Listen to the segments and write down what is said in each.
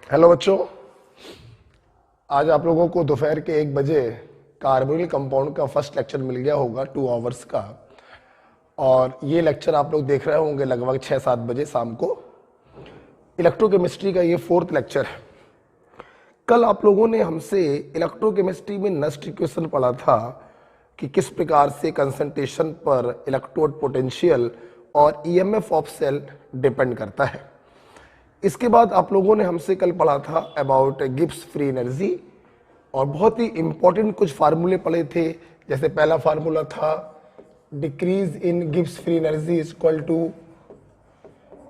Hello बच्चों, आज आप लोगों को दोपहर के 1 बजे कार्बोनिल कंपाउंड का फर्स्ट लेक्चर मिल गया होगा 2 आवर्स का। और ये लेक्चर आप लोग देख रहे होंगे लगभग 6-7 बजे शाम को। इलेक्ट्रोकेमिस्ट्री का ये 4th लेक्चर है। कल आप लोगों ने हमसे इलेक्ट्रोकेमिस्ट्री में नस्ट इक्वेशन पढ़ा था कि किस प्रकार से कंसंट्रेशन पर इलेक्ट्रोड पोटेंशियल और ईएमएफ ऑफ सेल डिपेंड करता है। इसके बाद आप लोगों ने हमसे कल पढ़ा था अबाउट गिब्स फ्री एनर्जी और बहुत ही इंपॉर्टेंट कुछ फार्मूले पढ़े थे। जैसे पहला फार्मूला था decrease in Gibbs free energy is equal to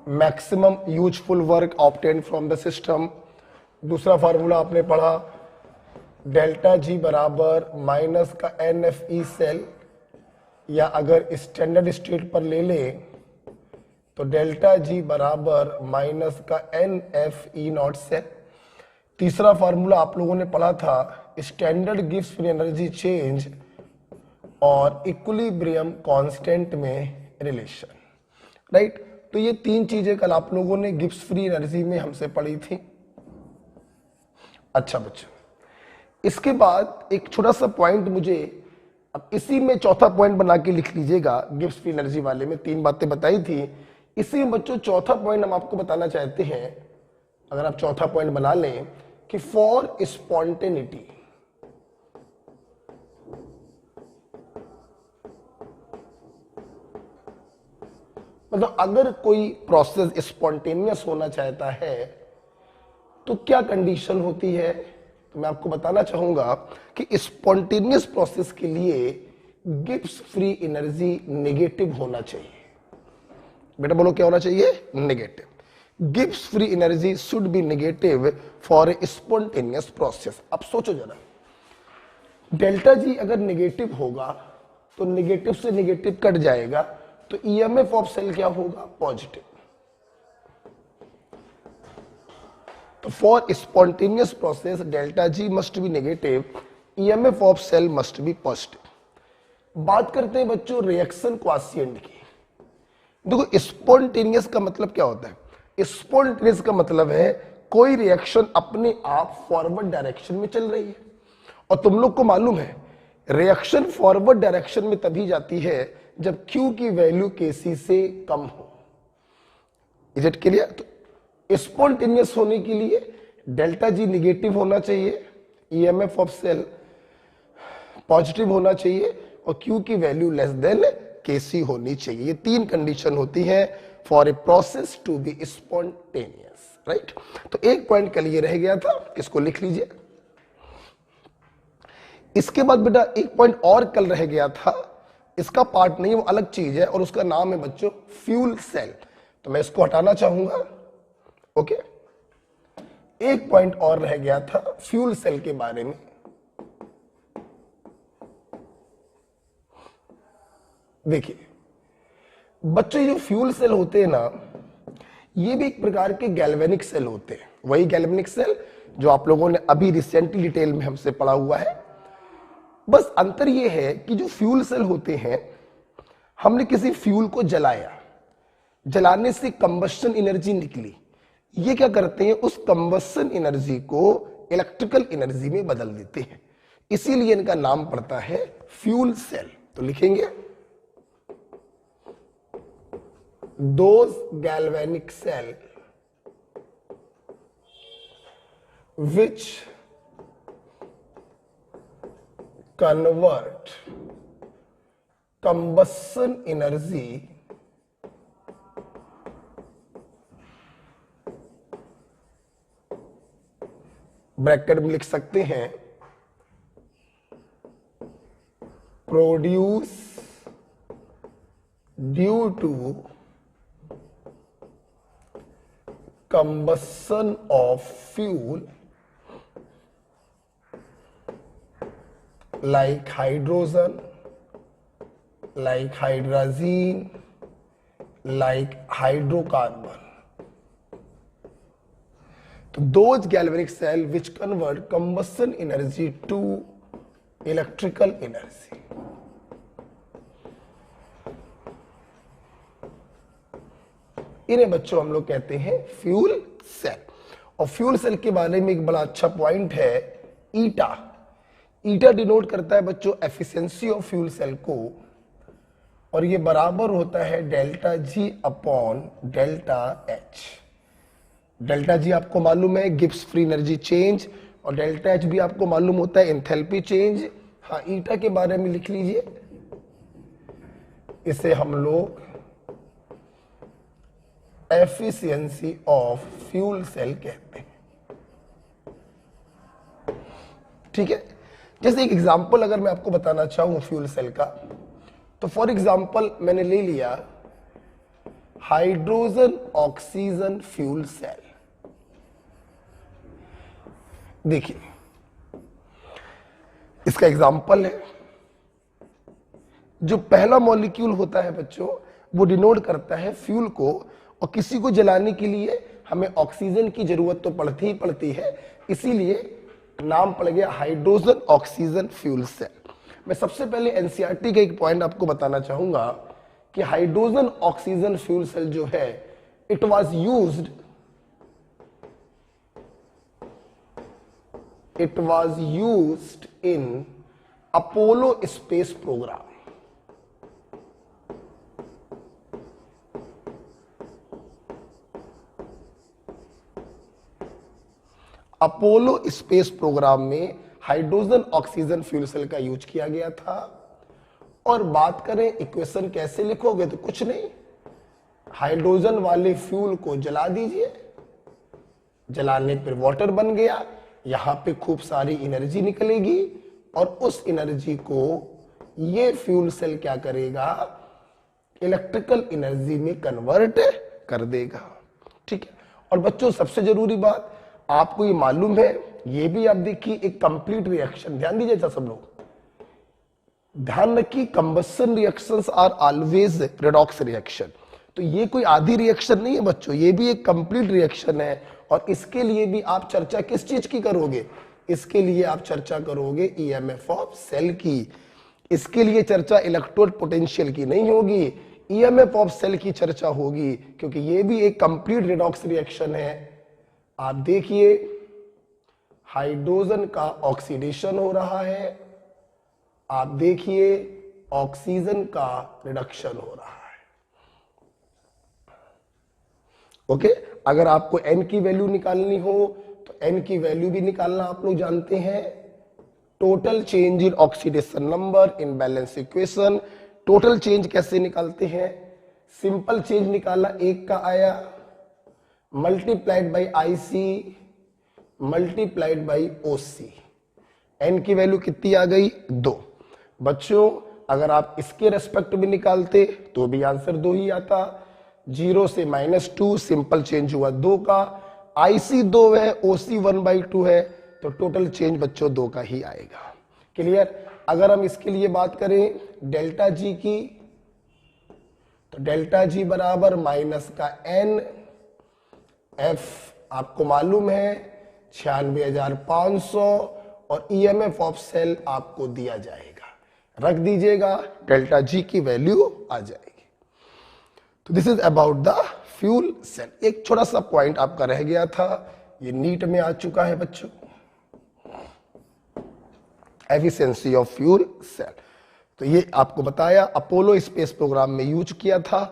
maximum useful work obtained from the system. दूसरा फार्मूला आपने पढ़ा डेल्टा जी बराबर माइनस का एन एफ ई सेल, या अगर स्टैंडर्ड स्टेट पर ले लें तो डेल्टा जी बराबर माइनस का N F E naught cell. तीसरा फार्मूला आप लोगों ने पढ़ा था standard Gibbs free energy change और इक्विलिब्रियम कांस्टेंट में रिलेशन, राइट। तो ये 3 चीजें कल आप लोगों ने गिब्स फ्री एनर्जी में हमसे पढ़ी थी। अच्छा बच्चों, इसके बाद एक छोटा सा पॉइंट मुझे अब इसी में चौथा पॉइंट बना के लिख लीजिएगा। गिब्स फ्री एनर्जी वाले में 3 बातें बताई थी, इसी में बच्चों चौथा पॉइंट हम आपको बताना चाहते हैं। अगर आप चौथा पॉइंट बना लें कि फॉर स्पॉन्टेनिटी, मतलब अगर कोई प्रोसेस स्पॉन्टेनियस होना चाहता है तो क्या कंडीशन होती है। तो मैं आपको बताना चाहूंगा कि स्पॉन्टेनियस प्रोसेस के लिए गिब्स फ्री एनर्जी नेगेटिव होना चाहिए। बेटा बोलो क्या होना चाहिए? Negative. Gibbs free energy should be negative for a spontaneous process. अब सोचो जरा, डेल्टा जी अगर नेगेटिव होगा तो नेगेटिव से नेगेटिव कट जाएगा, तो ईएमएफ ऑफ सेल क्या होगा? पॉजिटिव। तो for spontaneous process delta G must be negative, EMF of cell must be positive. बात करते हैं बच्चों रिएक्शन क्वाशिएंट की। देखो स्पॉन्टेनियस का मतलब क्या होता है? स्पॉन्टेनियस का मतलब है कोई रिएक्शन अपने आप फॉरवर्ड डायरेक्शन में चल रही है। और तुम लोग को मालूम है रिएक्शन फॉरवर्ड डायरेक्शन में तभी जाती है जब Q की वैल्यू Kc से कम हो। Is it clear? तो स्पॉन्टेनियस होने के लिए डेल्टा जी निगेटिव होना चाहिए, ईएमएफ ऑफ सेल पॉजिटिव होना चाहिए और Q की वैल्यू लेस देन Kc होनी चाहिए। ये 3 कंडीशन होती है for a process to be spontaneous, right. तो एक पॉइंट कल ये रह गया था, इसको लिख लीजिए। इसके बाद बेटा एक पॉइंट और कल रह गया था, इसका पार्ट नहीं, वो अलग चीज है और उसका नाम है बच्चों फ्यूल सेल। तो मैं इसको हटाना चाहूंगा। ओके, एक पॉइंट और रह गया था फ्यूल सेल के बारे में। देखिए बच्चों, ये फ्यूल सेल होते हैं ना, ये भी एक प्रकार के गैल्वेनिक सेल होते हैं। वही गैल्वेनिक सेल जो आप लोगों ने अभी रिसेंटली डिटेल में हमसे पढ़ा हुआ है। बस अंतर ये है कि जो फ्यूल सेल होते हैं, हमने किसी फ्यूल को जलाया, जलाने से कंबस्शन एनर्जी निकली। ये क्या करते हैं? उस कंबस्शन एनर्जी को इलेक्ट्रिकल एनर्जी में बदल देते हैं, इसीलिए इनका नाम पड़ता है फ्यूल सेल। तो लिखेंगे those galvanic cell which convert combustion energy bracket में लिख सकते हैं produce due to combustion of fuel like hydrogen, like hydrazine, like hydrocarbon. तो those galvanic cell which convert combustion energy to electrical energy. इन्हें बच्चों हम लोग कहते हैं फ्यूल सेल। और फ्यूल सेल के बारे में एक बड़ा अच्छा पॉइंट है ईटा। ईटा डिनोट करता है बच्चों एफिशिएंसी ऑफ फ्यूल सेल को, और ये बराबर होता है delta G upon delta H. Delta G आपको मालूम है गिब्स फ्री एनर्जी चेंज, और डेल्टा एच भी आपको मालूम होता है एंथैल्पी चेंज। हाँ, ईटा के बारे में लिख लीजिए, इसे हम लोग एफिशिएंसी ऑफ फ्यूल सेल कहते हैं। ठीक है, जैसे एक एग्जांपल अगर मैं आपको बताना चाहूं फ्यूल सेल का, तो फॉर एग्जांपल मैंने ले लिया हाइड्रोजन ऑक्सीजन फ्यूल सेल। देखिए इसका एग्जांपल है, जो पहला मॉलिक्यूल होता है बच्चों वो डिनोट करता है फ्यूल को, और किसी को जलाने के लिए हमें ऑक्सीजन की जरूरत तो पड़ती ही पड़ती है, इसीलिए नाम पड़ गया हाइड्रोजन ऑक्सीजन फ्यूल सेल। मैं सबसे पहले एनसीईआरटी का एक पॉइंट आपको बताना चाहूंगा कि हाइड्रोजन ऑक्सीजन फ्यूल सेल जो है it was used in Apollo space program. Apollo space program में हाइड्रोजन ऑक्सीजन फ्यूल सेल का यूज किया गया था। और बात करें इक्वेशन कैसे लिखोगे, तो कुछ नहीं, हाइड्रोजन वाले फ्यूल को जला दीजिए, जलाने पर वाटर बन गया, यहां पे खूब सारी एनर्जी निकलेगी, और उस एनर्जी को ये फ्यूल सेल क्या करेगा, इलेक्ट्रिकल एनर्जी में कन्वर्ट कर देगा। ठीक है, और बच्चों सबसे जरूरी बात आपको ये मालूम है, ये भी आप देखिए एक कंप्लीट रिएक्शन, ध्यान दीजिए सब लोग, ध्यान रखिए combustion reactions are always redox reaction. तो ये कोई आधी रिएक्शन नहीं है बच्चों, ये भी एक कंप्लीट रिएक्शन है। और इसके लिए भी आप चर्चा किस चीज की करोगे, इसके लिए आप चर्चा करोगे ईएमएफ ऑफ सेल की। इसके लिए चर्चा इलेक्ट्रोड पोटेंशियल की नहीं होगी, ईएमएफ ऑफ सेल की चर्चा होगी, क्योंकि ये भी एक कंप्लीट रेडॉक्स रिएक्शन है। आप देखिए हाइड्रोजन का ऑक्सीडेशन हो रहा है, आप देखिए ऑक्सीजन का रिडक्शन हो रहा है। ओके, अगर आपको एन की वैल्यू निकालनी हो तो एन की वैल्यू भी निकालना आप लोग जानते हैं, total change in oxidation number in balance equation. Total change कैसे निकालते हैं, सिंपल चेंज निकाला, एक का आया multiplied by IC multiplied by OC, N की वैल्यू कितनी आ गई 2। बच्चों अगर आप इसके रेस्पेक्ट में निकालते तो भी आंसर 2 ही आता, 0 से -2, सिंपल चेंज हुआ 2 का, आईसी 2 है, ओसी 1/2 है, तो टोटल चेंज बच्चों 2 का ही आएगा। क्लियर। अगर हम इसके लिए बात करें डेल्टा जी की, तो डेल्टा जी बराबर माइनस का एन, एफ आपको मालूम है 96,500, और ईएमएफ ऑफ सेल आपको दिया जाएगा, रख दीजिएगा, डेल्टा जी की वैल्यू आ जाएगी। तो this is about the fuel cell. एक छोटा सा पॉइंट आपका रह गया था, ये नीट में आ चुका है बच्चों, एफिशिएंसी ऑफ फ्यूल सेल। तो ये आपको बताया अपोलो स्पेस प्रोग्राम में यूज किया था।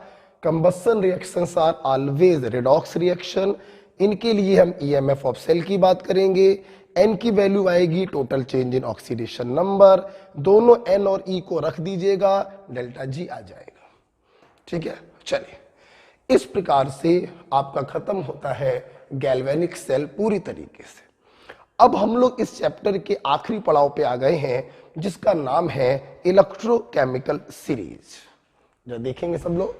Combustion reactions are always redox reaction, इनके लिए हम ईएमएफ ऑफ सेल की बात करेंगे। एन की वैल्यू आएगी total change in oxidation number, दोनों एन और ई को रख दीजिएगा, डेल्टा जी आ जाएगा। ठीक है, चलिए इस प्रकार से आपका खत्म होता है गैल्वेनिक सेल पूरी तरीके से। अब हम लोग इस चैप्टर के आखिरी पड़ाव पे आ गए हैं, जिसका नाम है इलेक्ट्रोकेमिकल सीरीज। जो देखेंगे सब लोग,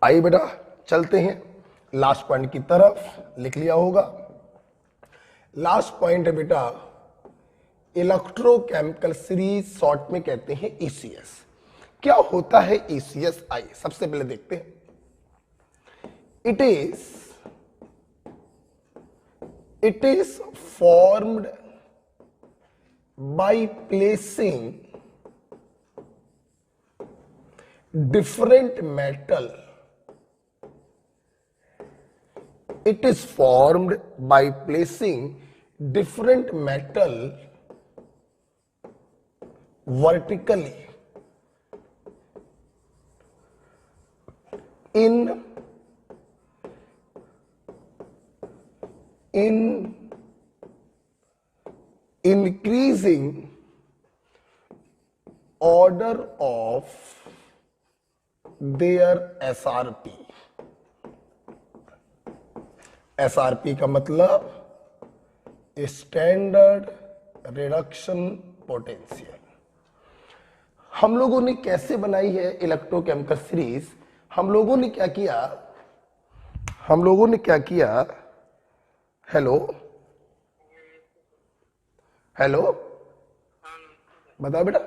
आइए बेटा चलते हैं लास्ट पॉइंट की तरफ। लिख लिया होगा, लास्ट पॉइंट है बेटा इलेक्ट्रोकेमिकल सीरीज, शॉर्ट में कहते हैं ईसीएस। क्या होता है ईसीएस, आइए सबसे पहले देखते हैं। It is It is formed by placing different metal. It is formed by placing different metal vertically in increasing order of their SRP. SRP का मतलब स्टैंडर्ड रिडक्शन पोटेंशियल। हम लोगों ने कैसे बनाई है इलेक्ट्रोकेमिकल सीरीज? हम लोगों ने क्या किया, हेलो हेलो, बताओ बेटा।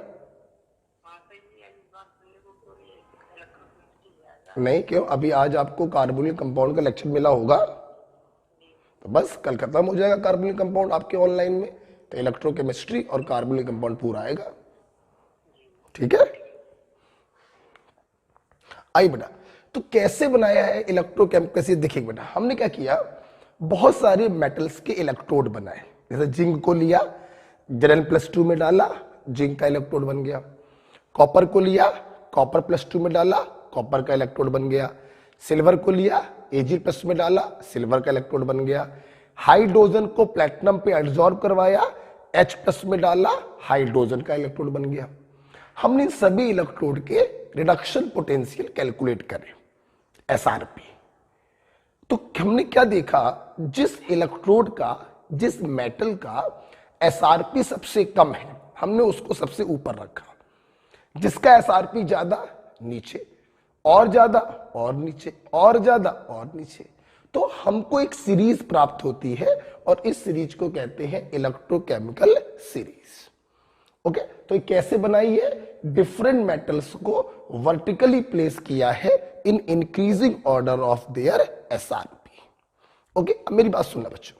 नहीं क्यों? अभी आज आपको कार्बोनिल कंपाउंड का लेक्चर मिला होगा, तो बस कल खत्म हो जाएगा कार्बोनिल कंपाउंड आपके ऑनलाइन में, तो इलेक्ट्रोकेमिस्ट्री और कार्बोनिल कंपाउंड पूरा आएगा। ठीक है, आई बेटा। तो कैसे बनाया है इलेक्ट्रोकेमिकल से? देखिए बेटा, हमने क्या किया, बहुत सारे मेटल्स के इलेक्ट्रोड बनाए। जैसे जिंक को लिया, Zn+2 में डाला, जिंक का इलेक्ट्रोड बन गया। कॉपर को लिया, कॉपर +2 में डाला, कॉपर का इलेक्ट्रोड बन गया। सिल्वर को लिया, Ag+ में डाला, सिल्वर का इलेक्ट्रोड बन गया। हाइड्रोजन को प्लेटिनम पे एब्जॉर्ब करवाया, H+ में डाला, हाइड्रोजन का इलेक्ट्रोड बन गया। हमने सभी इलेक्ट्रोड के रिडक्शन पोटेंशियल कैलकुलेट करे, SRP। तो हमने क्या देखा, जिस इलेक्ट्रोड का, जिस मेटल का SRP सबसे कम है, हमने उसको सबसे ऊपर रखा। जिसका SRP ज्यादा, नीचे, और ज्यादा और नीचे, और ज्यादा और नीचे। तो हमको एक सीरीज प्राप्त होती है और इस सीरीज को कहते हैं इलेक्ट्रोकेमिकल सीरीज। ओके, तो ये कैसे बनाई है? डिफरेंट मेटल्स को वर्टिकली प्लेस किया है in increasing order of their SRP। Okay, अब मेरी बात सुनना बच्चों,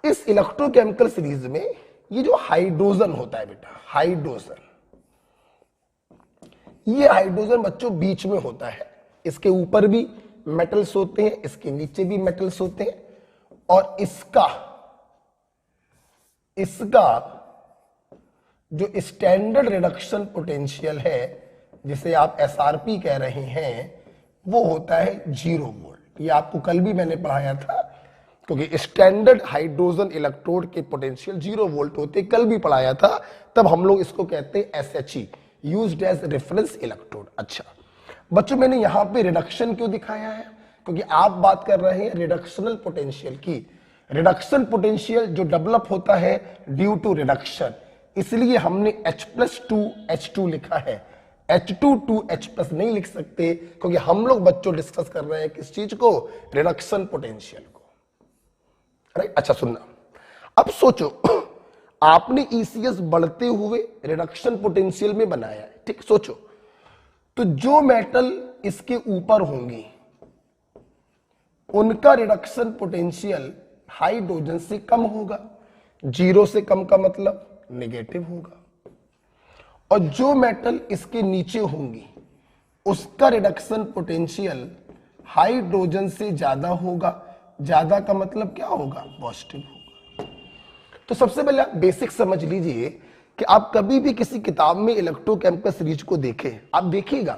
इस इलेक्ट्रोकेमिकल सीरीज में ये जो हाइड्रोजन होता है बेटा, हाइड्रोजन, ये हाइड्रोजन बच्चों बीच में होता है। इसके ऊपर भी मेटल्स होते हैं, इसके नीचे भी मेटल्स होते हैं, और इसका जो स्टैंडर्ड रिडक्शन पोटेंशियल है, जिसे आप SRP कह रहे हैं, वो होता है 0 वोल्ट। ये आपको कल भी मैंने पढ़ाया था, क्योंकि स्टैंडर्ड हाइड्रोजन इलेक्ट्रोड के पोटेंशियल 0 वोल्ट होते, कल भी पढ़ाया था। तब हम लोग इसको कहते हैं SHE, used as reference electrode. अच्छा बच्चों, मैंने यहां पे रिडक्शन क्यों दिखाया है? क्योंकि आप बात कर रहे हैं रिडक्शनल पोटेंशियल की। रिडक्शन पोटेंशियल जो डेवलप होता है ड्यू टू रिडक्शन, इसलिए हमने H+2H2 लिखा है। H2 नहीं लिख सकते, क्योंकि हम लोग बच्चों डिस्कस कर रहे हैं किस चीज को? रिडक्शन पोटेंशियल को। राइट, अच्छा सुनना, अब सोचो आपने ECS बढ़ते हुए रिडक्शन पोटेंशियल में बनाया है, ठीक? सोचो, तो जो मेटल इसके ऊपर होंगी उनका रिडक्शन पोटेंशियल हाइड्रोजन से कम होगा। 0 से कम का मतलब नेगेटिव होगा। और जो मेटल इसके नीचे होंगी उसका रिडक्शन पोटेंशियल हाइड्रोजन से ज्यादा होगा। ज्यादा का मतलब क्या होगा? पॉजिटिव होगा। तो सबसे पहले आप बेसिक समझ लीजिए कि आप कभी भी किसी किताब में इलेक्ट्रोकेमिकल सीरीज को देखें, आप देखिएगा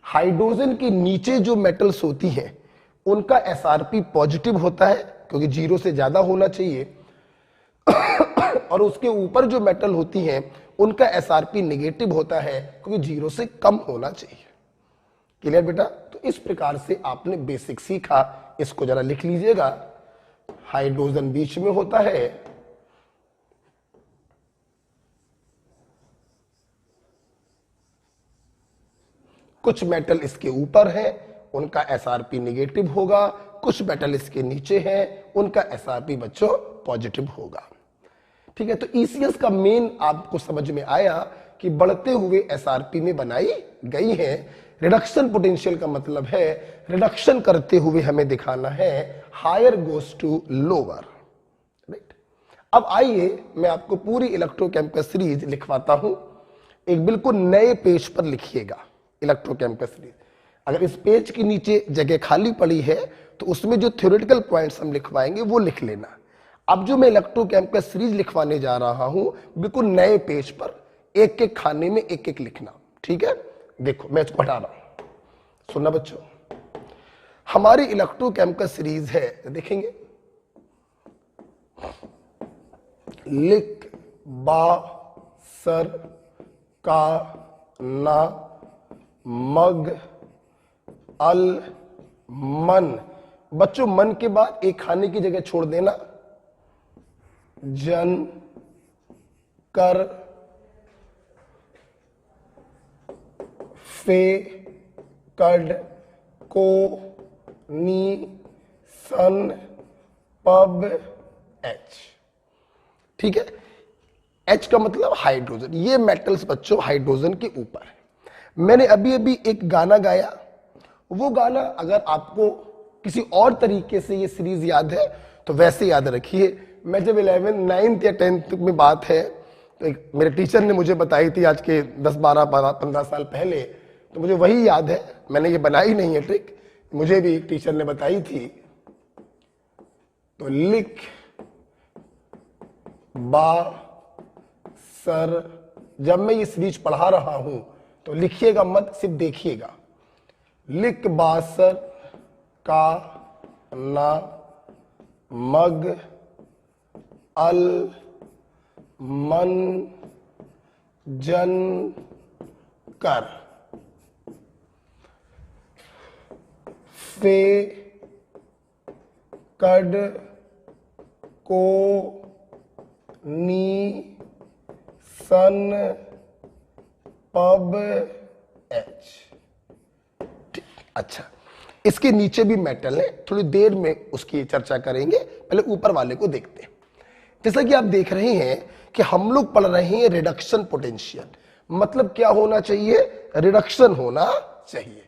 हाइड्रोजन के नीचे जो मेटल्स होती हैं उनका SRP पॉजिटिव होता है, क्योंकि 0 से ज्यादा होना चाहिए। और उसके ऊपर जो मेटल होती हैं उनका SRP नेगेटिव होता है, क्योंकि 0 से कम होना चाहिए। क्लियर बेटा? तो इस प्रकार से आपने बेसिक सीखा, इसको जरा लिख लीजिएगा। हाइड्रोजन बीच में होता है, कुछ मेटल इसके ऊपर है, उनका SRP नेगेटिव होगा। कुछ मेटल इसके नीचे हैं, उनका SRP बच्चों पॉजिटिव होगा। ठीक है, तो ECS का मेन आपको समझ में आया कि बढ़ते हुए SRP में बनाई गई है रिडक्शन पोटेंशियल का मतलब है रिडक्शन करते हुए हमें दिखाना है higher goes to lower, right. अब आइए मैं आपको पूरी इलेक्ट्रोकेम का सीरीज लिखवाता हूं, एक बिल्कुल नए पेज पर लिखिएगा इलेक्ट्रोकेम का सीरीज। अगर इस पेज के नीचे जगह खाली पड़ी है तो उसमें जो थ्योरेटिकल पॉइंट्स हम लिखवाएंगे वो लिख लेना। अब जो मैं इलेक्ट्रोकेम का सीरीज लिखवाने जा रहा हूं बिल्कुल नए पेज पर, एक एक खाने में एक एक लिखना, ठीक है। देखो मैं इसको हटा रहा हूं, सुनना बच्चों। हमारी इलेक्ट्रोकेम का सीरीज है, देखेंगे, लिख बा सर का ना मग अल मन। बच्चों मन के बाद एक खाने की जगह छोड़ देना, जन कर फे कड को नी सन पब एच, ठीक है। एच का मतलब हाइड्रोजन, ये मेटल्स बच्चों हाइड्रोजन के ऊपर है। मैंने अभी अभी एक गाना गाया, वो गाना अगर आपको किसी और तरीके से ये सीरीज याद है तो वैसे याद रखिए। मैं जब 11th 9th या 10th में बात है तो एक मेरे टीचर ने मुझे बताई थी आज के 10-12-15 साल पहले, तो मुझे वही याद है, मैंने ये बनाई नहीं है ट्रिक, मुझे भी एक टीचर ने बताई थी। तो लिख बा सर, जब मैं ये सीरीज पढ़ा रहा हूं तो लिखिएगा मत, सिर्फ देखिएगा। लिख बासर का ना मग अल मन जन कर फे कड को नी सन पब एच। अच्छा, इसके नीचे भी मेटल है, थोड़ी देर में उसकी चर्चा करेंगे, पहले ऊपर वाले को देखते हैं। जैसा कि आप देख रहे हैं कि हम लोग पढ़ रहे हैं रिडक्शन पोटेंशियल, मतलब क्या होना चाहिए, रिडक्शन होना चाहिए।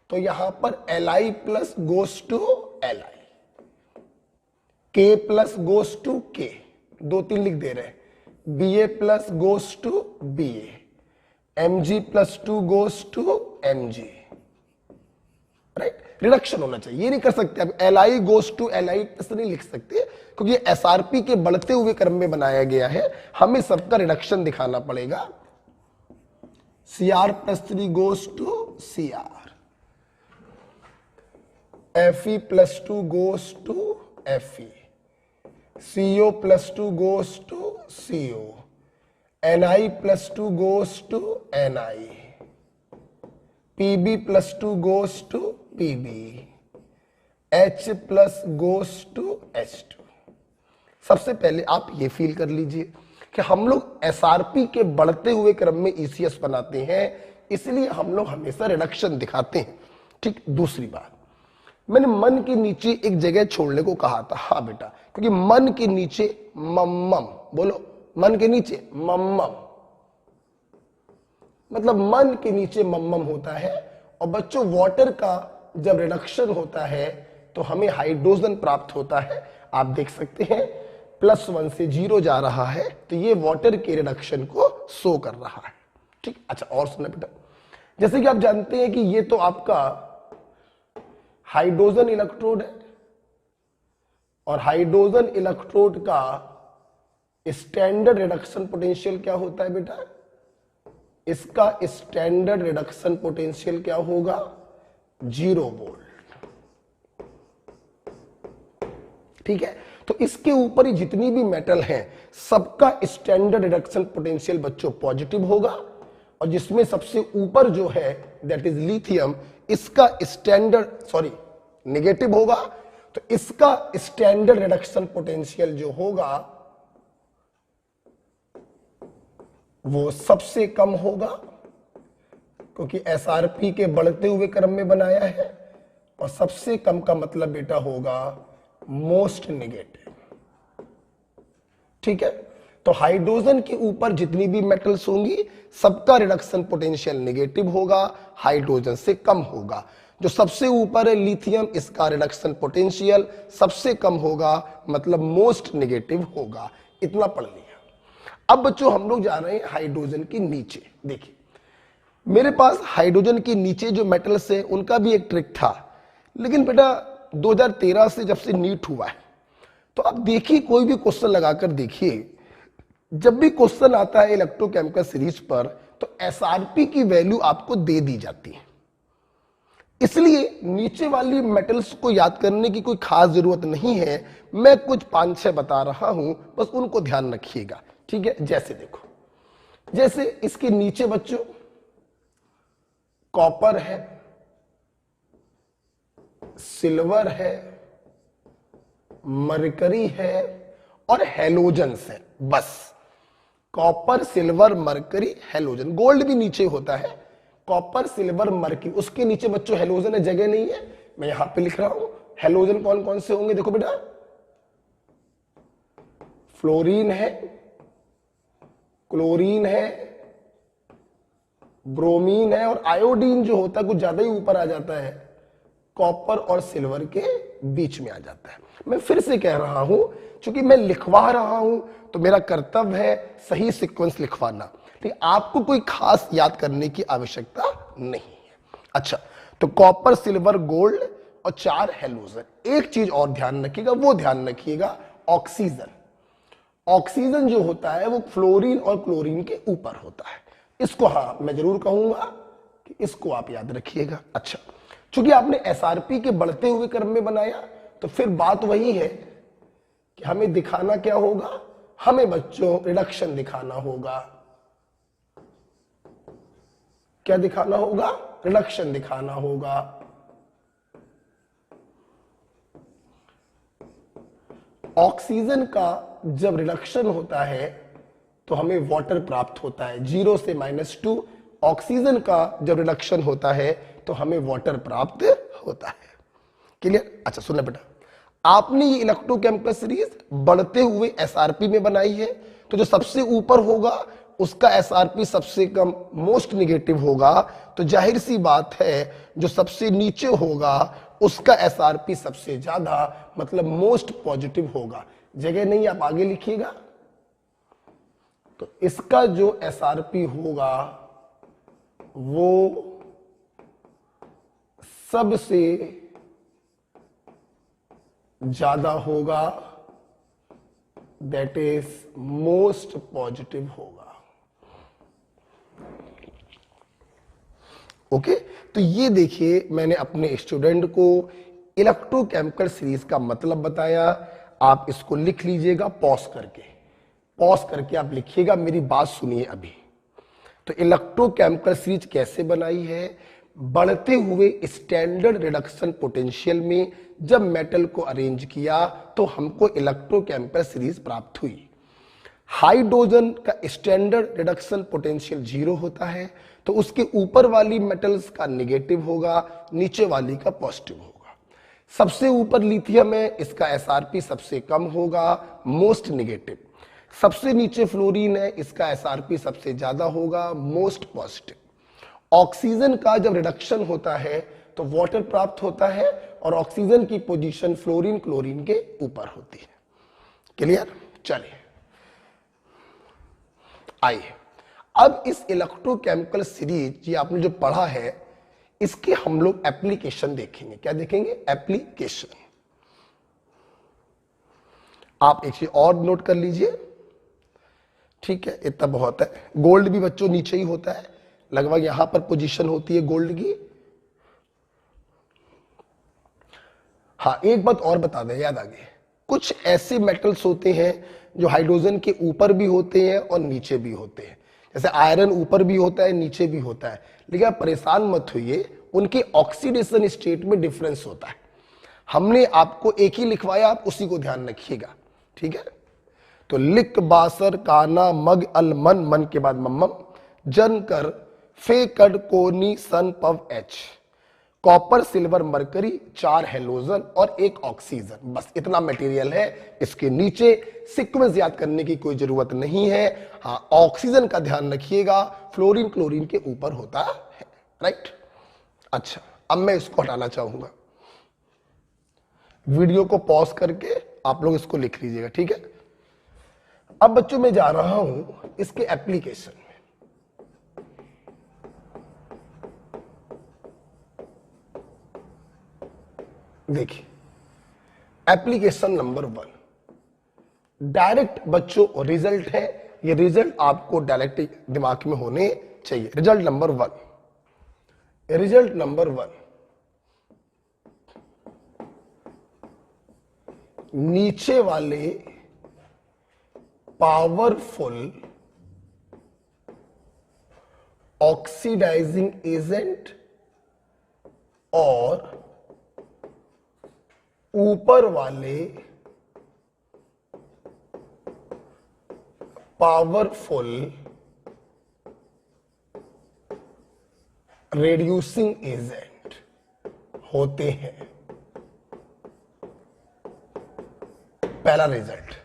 तो यहां पर Li plus goes to Li, K plus goes to K, 2-3 लिख दे रहे हैं, Ba plus goes to Ba, Mg plus 2 goes to Mg, right. Reduction होना चाहिए, ये नहीं कर सकते अब Li goes to Li plus नहीं लिख सकते, क्योंकि SRP के बढ़ते हुए क्रम में बनाया गया है, हमें सबका रिडक्शन दिखाना पड़ेगा। Cr plus 3 goes to Cr, Fe plus 2 goes to Fe, CO plus 2 goes to CO, Ni plus 2 goes to Ni, Pb plus 2 goes to Pb, H plus goes to H2। सबसे पहले आप ये feel कर लीजिए कि हम लोग SRP के बढ़ते हुए क्रम में ECS बनाते हैं, इसलिए हम लोग हमेशा रिडक्शन दिखाते हैं, ठीक। दूसरी बात, मैंने मन के नीचे एक जगह छोड़ने को कहा था, हाँ बेटा, क्योंकि मन के नीचे मम्मम, बोलो मन के नीचे मम्मम, मतलब मन के नीचे मम्मम होता है। और बच्चों वाटर का जब रिडक्शन होता है तो हमें हाइड्रोजन प्राप्त होता है, आप देख सकते हैं +1 से 0 जा रहा है, तो ये वाटर के रिडक्शन को शो कर रहा है, ठीक। अच्छा और सुना बेटा, जैसे कि आप जानते हैं कि ये तो आपका हाइड्रोजन इलेक्ट्रोड है, और हाइड्रोजन इलेक्ट्रोड का स्टैंडर्ड रिडक्शन पोटेंशियल क्या होता है बेटा, इसका स्टैंडर्ड रिडक्शन पोटेंशियल क्या होगा, 0 वोल्ट, ठीक है। तो इसके ऊपर ही जितनी भी मेटल हैं सबका स्टैंडर्ड रिडक्शन पोटेंशियल बच्चों पॉजिटिव होगा, और जिसमें सबसे ऊपर जो है दैट इज लिथियम, इसका स्टैंडर्ड नेगेटिव होगा, तो इसका स्टैंडर्ड रिडक्शन पोटेंशियल जो होगा वो सबसे कम होगा, क्योंकि SRP के बढ़ते हुए क्रम में बनाया है, और सबसे कम का मतलब बेटा होगा मोस्ट नेगेटिव, ठीक है। तो हाइड्रोजन के ऊपर जितनी भी मेटल्स होंगी सबका रिडक्शन पोटेंशियल नेगेटिव होगा, हाइड्रोजन से कम होगा। जो सबसे ऊपर है लिथियम, इसका रिडक्शन पोटेंशियल सबसे कम होगा, मतलब मोस्ट नेगेटिव होगा। इतना पढ़ लिया। अब बच्चों हम लोग जा रहे हैं हाइड्रोजन के नीचे। देखिए मेरे पास हाइड्रोजन के नीचे जो मेटल्स है उनका भी एक ट्रिक था, लेकिन बेटा 2013 से जब से नीट हुआ है तो आप देखिए कोई भी क्वेश्चन लगाकर देखिए, जब भी क्वेश्चन आता है इलेक्ट्रोकेमिकल सीरीज पर तो एसआरपी की वैल्यू आपको दे दी जाती है। इसलिए नीचे वाली मेटल्स को याद करने की कोई खास जरूरत नहीं है, मैं कुछ 5-6 बता रहा हूं, बस उनको ध्यान रखिएगा। ठीक है, जैसे देखो, जैसे इसके नीचे बच्चों कॉपर है, सिल्वर है, मरकरी है और हैलोजन्स है। बस copper, silver, mercury, halogen. Gold भी नीचे होता है, कॉपर, सिल्वर, मरकरी, उसके नीचे बच्चों हैलोजन है, जगह नहीं है, मैं यहां पे लिख रहा हूं। हैलोजन कौन कौन से होंगे, देखो बेटा, फ्लोरीन है, क्लोरीन है, ब्रोमीन है, और आयोडीन जो होता है कुछ ज्यादा ही ऊपर आ जाता है, कॉपर और सिल्वर के बीच में आ जाता है। मैं फिर से कह रहा हूं, क्योंकि मैं लिखवा रहा हूं तो मेरा कर्तव्य है सही सीक्वेंस लिखवाना, ठीक, आपको कोई खास याद करने की आवश्यकता नहीं है। अच्छा, तो कॉपर, सिल्वर, गोल्ड और 4 हैलोजन। एक चीज और ध्यान रखिएगा, वो ध्यान रखिएगा, ऑक्सीजन। ऑक्सीजन जो होता है वो फ्लोरीन और क्लोरीन के ऊपर होता है। इसको हाँ मैं जरूर कहूंगा कि इसको आप याद रखिएगा। अच्छा, चूंकि आपने एसआरपी के बढ़ते हुए क्रम में बनाया तो फिर बात वही है कि हमें दिखाना क्या होगा, हमें बच्चों रिडक्शन दिखाना होगा। क्या दिखाना होगा, रिडक्शन दिखाना होगा। ऑक्सीजन का जब रिडक्शन होता है तो हमें वाटर प्राप्त होता है, 0 से -2। ऑक्सीजन का जब रिडक्शन होता है तो हमें वाटर प्राप्त होता है। क्लियर? अच्छा सुनना बेटा, आपने ये इलेक्ट्रोकेमिकल सीरीज बढ़ते हुए एसआरपी में बनाई है, तो जो सबसे ऊपर होगा उसका एसआरपी सबसे कम, मोस्ट नेगेटिव होगा। तो जाहिर सी बात है जो सबसे नीचे होगा उसका एसआरपी सबसे ज्यादा, मतलब मोस्ट पॉजिटिव होगा। जगह नहीं, आप आगे लिखिएगा। तो इसका जो एसआरपी होगा वो सबसे ज्यादा होगा, दैट इज मोस्ट पॉजिटिव होगा। ओके, तो ये देखिए मैंने अपने स्टूडेंट को इलेक्ट्रोकेमिकल सीरीज का मतलब बताया। आप इसको लिख लीजिएगा पॉज करके आप लिखिएगा, मेरी बात सुनिए अभी। तो इलेक्ट्रोकेमिकल सीरीज कैसे बनाई है, बढ़ते हुए स्टैंडर्ड रिडक्शन पोटेंशियल में जब मेटल को अरेंज किया तो हमको इलेक्ट्रोकेमिकल सीरीज प्राप्त हुई। हाइड्रोजन का स्टैंडर्ड रिडक्शन पोटेंशियल 0 होता है, तो उसके ऊपर वाली मेटल्स का नेगेटिव होगा, नीचे वाली का पॉजिटिव होगा। सबसे ऊपर लिथियम है, इसका एसआरपी सबसे कम होगा, मोस्ट नेगेटिव। सबसे नीचे फ्लोरीन है, इसका एसआरपी सबसे ज्यादा होगा, मोस्ट पॉजिटिव। ऑक्सीजन का जब रिडक्शन होता है तो वाटर प्राप्त होता है और ऑक्सीजन की पोजीशन फ्लोरीन क्लोरीन के ऊपर होती है। क्लियर? चलिए आइए अब इस इलेक्ट्रोकेमिकल सीरीज ये आपने जो पढ़ा है इसके हम लोग एप्लीकेशन देखेंगे। क्या देखेंगे? एप्लीकेशन। आप एक चीज और नोट कर लीजिए, ठीक है, इतना बहुत है। गोल्ड भी बच्चों नीचे ही होता है, लगभग यहां पर पोजीशन होती है गोल्ड की। हाँ, एक बात और बता दें, याद आ गई, कुछ ऐसे मेटल्स होते हैं जो हाइड्रोजन के ऊपर भी होते हैं और नीचे भी होते हैं। जैसे आयरन ऊपर भी होता है नीचे भी होता है, लेकिन आप परेशान मत होइए, उनके ऑक्सीडेशन स्टेट में डिफरेंस होता है। हमने आपको एक ही लिखवाया, आप उसी को ध्यान रखिएगा, ठीक है। तो लिक बासर काना मग अल मन, मन के बाद मम्मम, जन कर फे कड कोनी सन पव एच। कॉपर सिल्वर मरकरी, 4 हेलोजन और 1 ऑक्सीजन। बस इतना मटेरियल है। इसके नीचे सीक्वेंस याद करने की कोई जरूरत नहीं है। हाँ, ऑक्सीजन का ध्यान रखिएगा, फ्लोरीन क्लोरीन के ऊपर होता है। राइट। अच्छा, अब मैं इसको हटाना चाहूंगा। वीडियो को पॉज करके आप लोग इसको लिख लीजिएगा, ठीक है। अब बच्चों मैं जा रहा हूं इसके एप्लीकेशन में। देखिए, एप्लीकेशन नंबर 1 डायरेक्ट बच्चों रिजल्ट है। ये रिजल्ट आपको डायरेक्ट दिमाग में होने चाहिए। रिजल्ट नंबर 1, रिजल्ट नंबर 1, नीचे वाले पावरफुल ऑक्सीडाइजिंग एजेंट और ऊपर वाले पावरफुल रेड्यूसिंग एजेंट होते हैं। पहला रिजल्ट,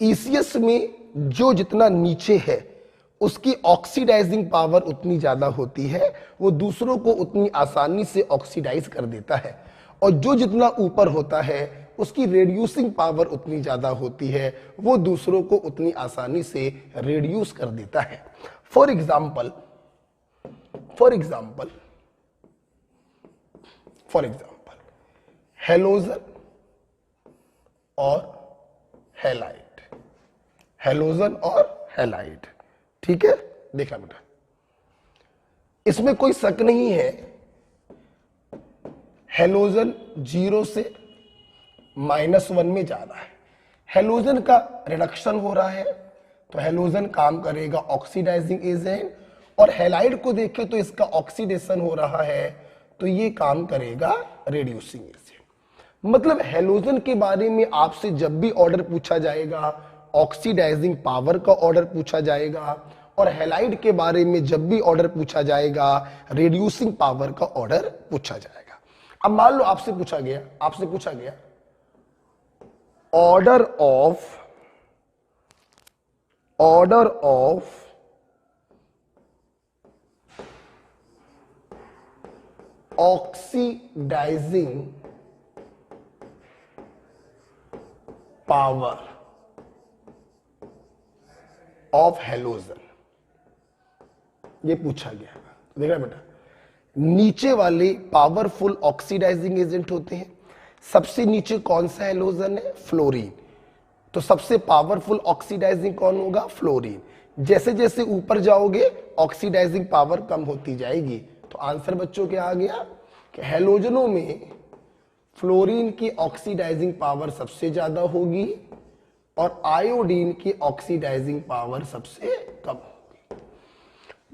ईसीएस में जो जितना नीचे है उसकी ऑक्सीडाइजिंग पावर उतनी ज्यादा होती है, वो दूसरों को उतनी आसानी से ऑक्सीडाइज कर देता है। और जो जितना ऊपर होता है उसकी रेड्यूसिंग पावर उतनी ज्यादा होती है, वो दूसरों को उतनी आसानी से रेड्यूस कर देता है। फॉर एग्जाम्पल हेलोजन और हैलाइड, हेलोजन और हैलाइड, ठीक है। देखा बेटा, इसमें कोई शक नहीं है, हेलोजन 0 से -1 में जा रहा है। हेलोजन का रिडक्शन हो रहा है तो हेलोजन काम करेगा ऑक्सीडाइजिंग एजेंट, और हैलाइड को देखें तो इसका ऑक्सीडेशन हो रहा है तो ये काम करेगा रेड्यूसिंग एजेंट। मतलब हेलोजन के बारे में आपसे जब भी ऑर्डर पूछा जाएगा, ऑक्सीडाइजिंग पावर का ऑर्डर पूछा जाएगा, और हैलाइड के बारे में जब भी ऑर्डर पूछा जाएगा, रेड्यूसिंग पावर का ऑर्डर पूछा जाएगा। अब मान लो आपसे पूछा गया order of oxidising power of halogen, ये पूछा गया। देखा बेटा, नीचे वाले पावरफुल ऑक्सीडाइजिंग एजेंट होते हैं। सबसे नीचे कौन सा हेलोजन है? फ्लोरीन। तो सबसे पावरफुल ऑक्सीडाइजिंग कौन होगा? फ्लोरीन। जैसे जैसे ऊपर जाओगे ऑक्सीडाइजिंग पावर कम होती जाएगी। तो आंसर बच्चों क्या आ गया कि हेलोजनों में फ्लोरीन की ऑक्सीडाइजिंग पावर सबसे ज्यादा होगी और आयोडीन की ऑक्सीडाइजिंग पावर सबसे कम होगी।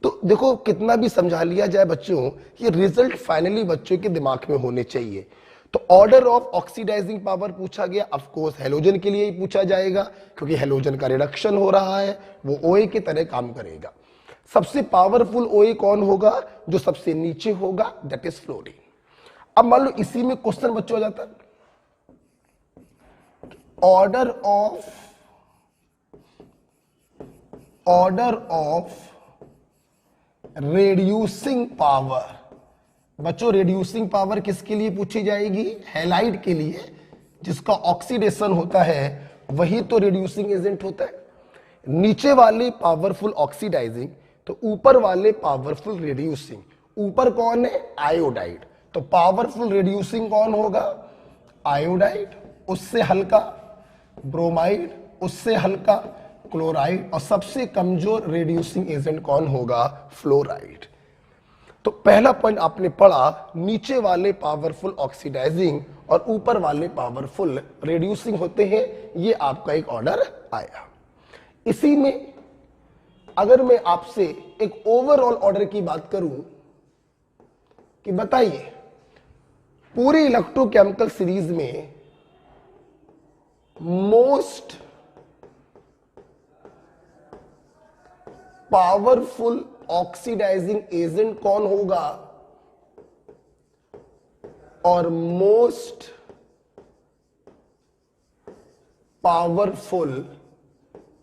तो देखो, कितना भी समझा लिया जाए बच्चों, ये रिजल्ट फाइनली बच्चों के दिमाग में होने चाहिए। तो ऑर्डर ऑफ ऑक्सीडाइजिंग पावर पूछा गया, ऑफ कोर्स हेलोजन के लिए ही पूछा जाएगा, क्योंकि हेलोजन का रिडक्शन हो रहा है, वो ओए की तरह काम करेगा। सबसे पावरफुल ओए कौन होगा? जो सबसे नीचे होगा, दैट इज फ्लोरीन। अब मान लो इसी में क्वेश्चन बच्चों आ जाता है, ऑर्डर ऑफ रेड्यूसिंग पावर। बच्चों, रेड्यूसिंग पावर किसके लिए पूछी जाएगी? हैलाइड के लिए, जिसका ऑक्सीडेशन होता है वही तो रेड्यूसिंग एजेंट होता है। नीचे वाले पावरफुल ऑक्सीडाइजिंग, तो ऊपर वाले पावरफुल रेड्यूसिंग। ऊपर कौन है? आयोडाइड। तो पावरफुल रेड्यूसिंग कौन होगा? आयोडाइड। उससे हल्का ब्रोमाइड, उससे हल्का क्लोराइड, और सबसे कमजोर रेड्यूसिंग एजेंट कौन होगा? फ्लोराइड। तो पहला पॉइंट आपने पढ़ा, नीचे वाले पावरफुल ऑक्सीडाइजिंग और ऊपर वाले पावरफुल रेड्यूसिंग होते हैं। ये आपका एक ऑर्डर आया। इसी में अगर मैं आपसे एक ओवरऑल ऑर्डर की बात करूं कि बताइए पूरी इलेक्ट्रोकेमिकल सीरीज में मोस्ट पावरफुल ऑक्सीडाइजिंग एजेंट कौन होगा? और मोस्ट पावरफुल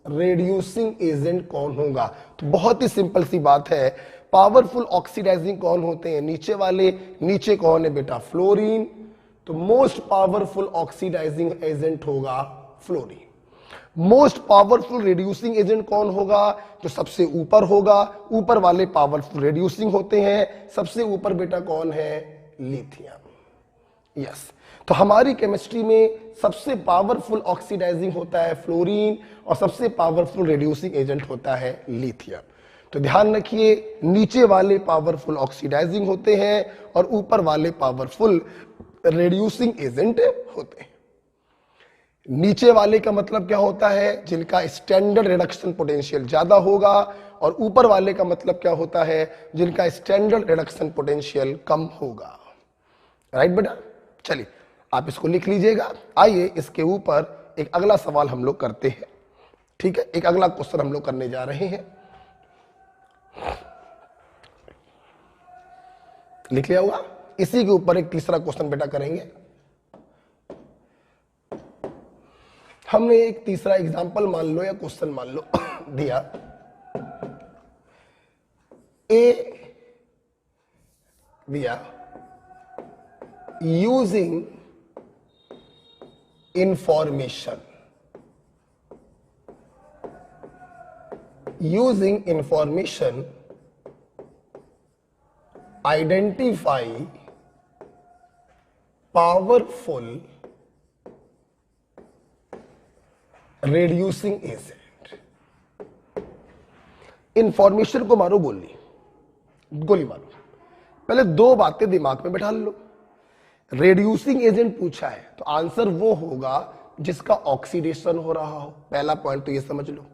रेड्यूसिंग एजेंट कौन होगा? तो बहुत ही सिंपल सी बात है, पावरफुल ऑक्सीडाइजिंग कौन होते हैं? नीचे वाले। नीचे कौन है बेटा? फ्लोरीन। तो मोस्ट पावरफुल ऑक्सीडाइजिंग एजेंट होगा fluorine. Most powerful reducing agent कौन होगा? जो सबसे ऊपर होगा। ऊपर वाले पावरफुल रिड्यूसिंग होते हैं। सबसे ऊपर बेटा कौन है? लिथियम। यस। तो हमारी केमिस्ट्री में सबसे पावरफुल ऑक्सीडाइजिंग होता है फ्लोरीन और सबसे पावरफुल रिड्यूसिंग एजेंट होता है लिथियम। तो ध्यान रखिए, नीचे वाले पावरफुल ऑक्सीडाइजिंग होते हैं और ऊपर वाले पावरफुल रिड्यूसिंग एजेंट होते हैं। नीचे वाले का मतलब क्या होता है? जिनका स्टैंडर्ड रिडक्शन पोटेंशियल ज्यादा होगा, और ऊपर वाले का मतलब क्या होता है? जिनका स्टैंडर्ड रिडक्शन पोटेंशियल कम होगा। राइट बेटा? चलिए आप इसको लिख लीजिएगा। आइए इसके ऊपर एक अगला सवाल हम लोग करते हैं। ठीक है, एक अगला क्वेश्चन हम लोग करने जा रहे हैं। लिख लिया हुआ? इसी के ऊपर एक तीसरा क्वेश्चन बेटा करेंगे। हमने एक तीसरा एग्जांपल मान लो या क्वेश्चन मान लो दिया। ए दिया, using information, identify powerful reducing agent. Information को मारो गोली मारो। पहले दो बातें दिमाग में बैठा लो। रेड्यूसिंग एजेंट पूछा है तो आंसर वो होगा जिसका ऑक्सीडेशन हो रहा हो। पहला पॉइंट तो ये समझ लो।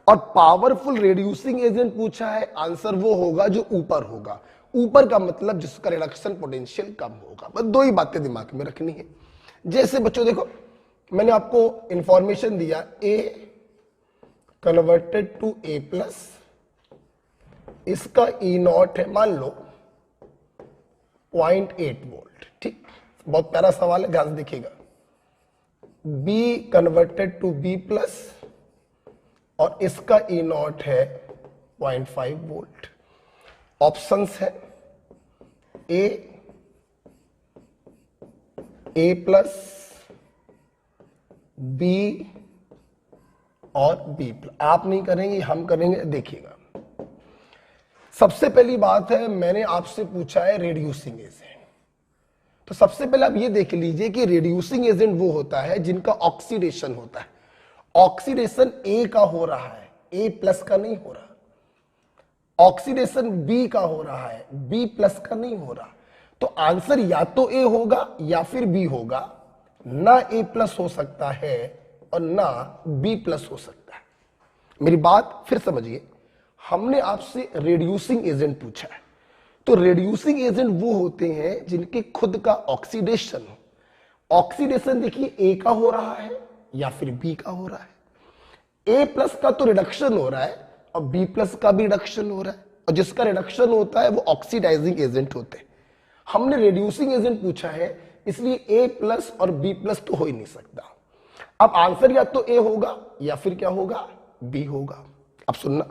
और पावरफुल रेड्यूसिंग एजेंट पूछा है, आंसर वो होगा जो ऊपर होगा। ऊपर का मतलब जिसका रिडक्शन पोटेंशियल कम होगा। बस दो ही बातें दिमाग में रखनी है। जैसे बच्चों देखो, मैंने आपको इंफॉर्मेशन दिया A converted to A plus, इसका E0 है मान लो 0.8 वोल्ट। ठीक, बहुत प्यारा सवाल है, ध्यान से देखिएगा। B converted to B plus और इसका E0 है 0.5 वोल्ट। ऑप्शंस है A प्लस, B और B प्लस। आप नहीं करेंगे, हम करेंगे। देखिएगा, सबसे पहली बात है, मैंने आपसे पूछा है रेड्यूसिंग एजेंट। तो सबसे पहले आप ये देख लीजिए कि रेड्यूसिंग एजेंट वो होता है जिनका ऑक्सीडेशन होता है। ऑक्सीडेशन A का हो रहा है, A प्लस का नहीं हो रहा। ऑक्सीडेशन B का हो रहा है, B प्लस का नहीं हो रहा। तो आंसर या तो A होगा या फिर B होगा। ना A प्लस हो सकता है और ना B प्लस हो सकता है। मेरी बात फिर समझिए, हमने आपसे रेड्यूसिंग एजेंट पूछा है। तो रेड्यूसिंग एजेंट वो होते हैं जिनके खुद का ऑक्सीडेशन हो। ऑक्सीडेशन देखिए A का हो रहा है या फिर B का हो रहा है। A प्लस का तो रिडक्शन हो रहा है और B प्लस का भी रिडक्शन हो रहा है, और जिसका रिडक्शन होता है वो ऑक्सीडाइजिंग एजेंट होते हैं। हमने रेड्यूसिंग एजेंट पूछा है, इसलिए A प्लस और B प्लस तो हो ही नहीं सकता। अब आंसर या तो A होगा या फिर क्या होगा? B होगा। अब सुनना,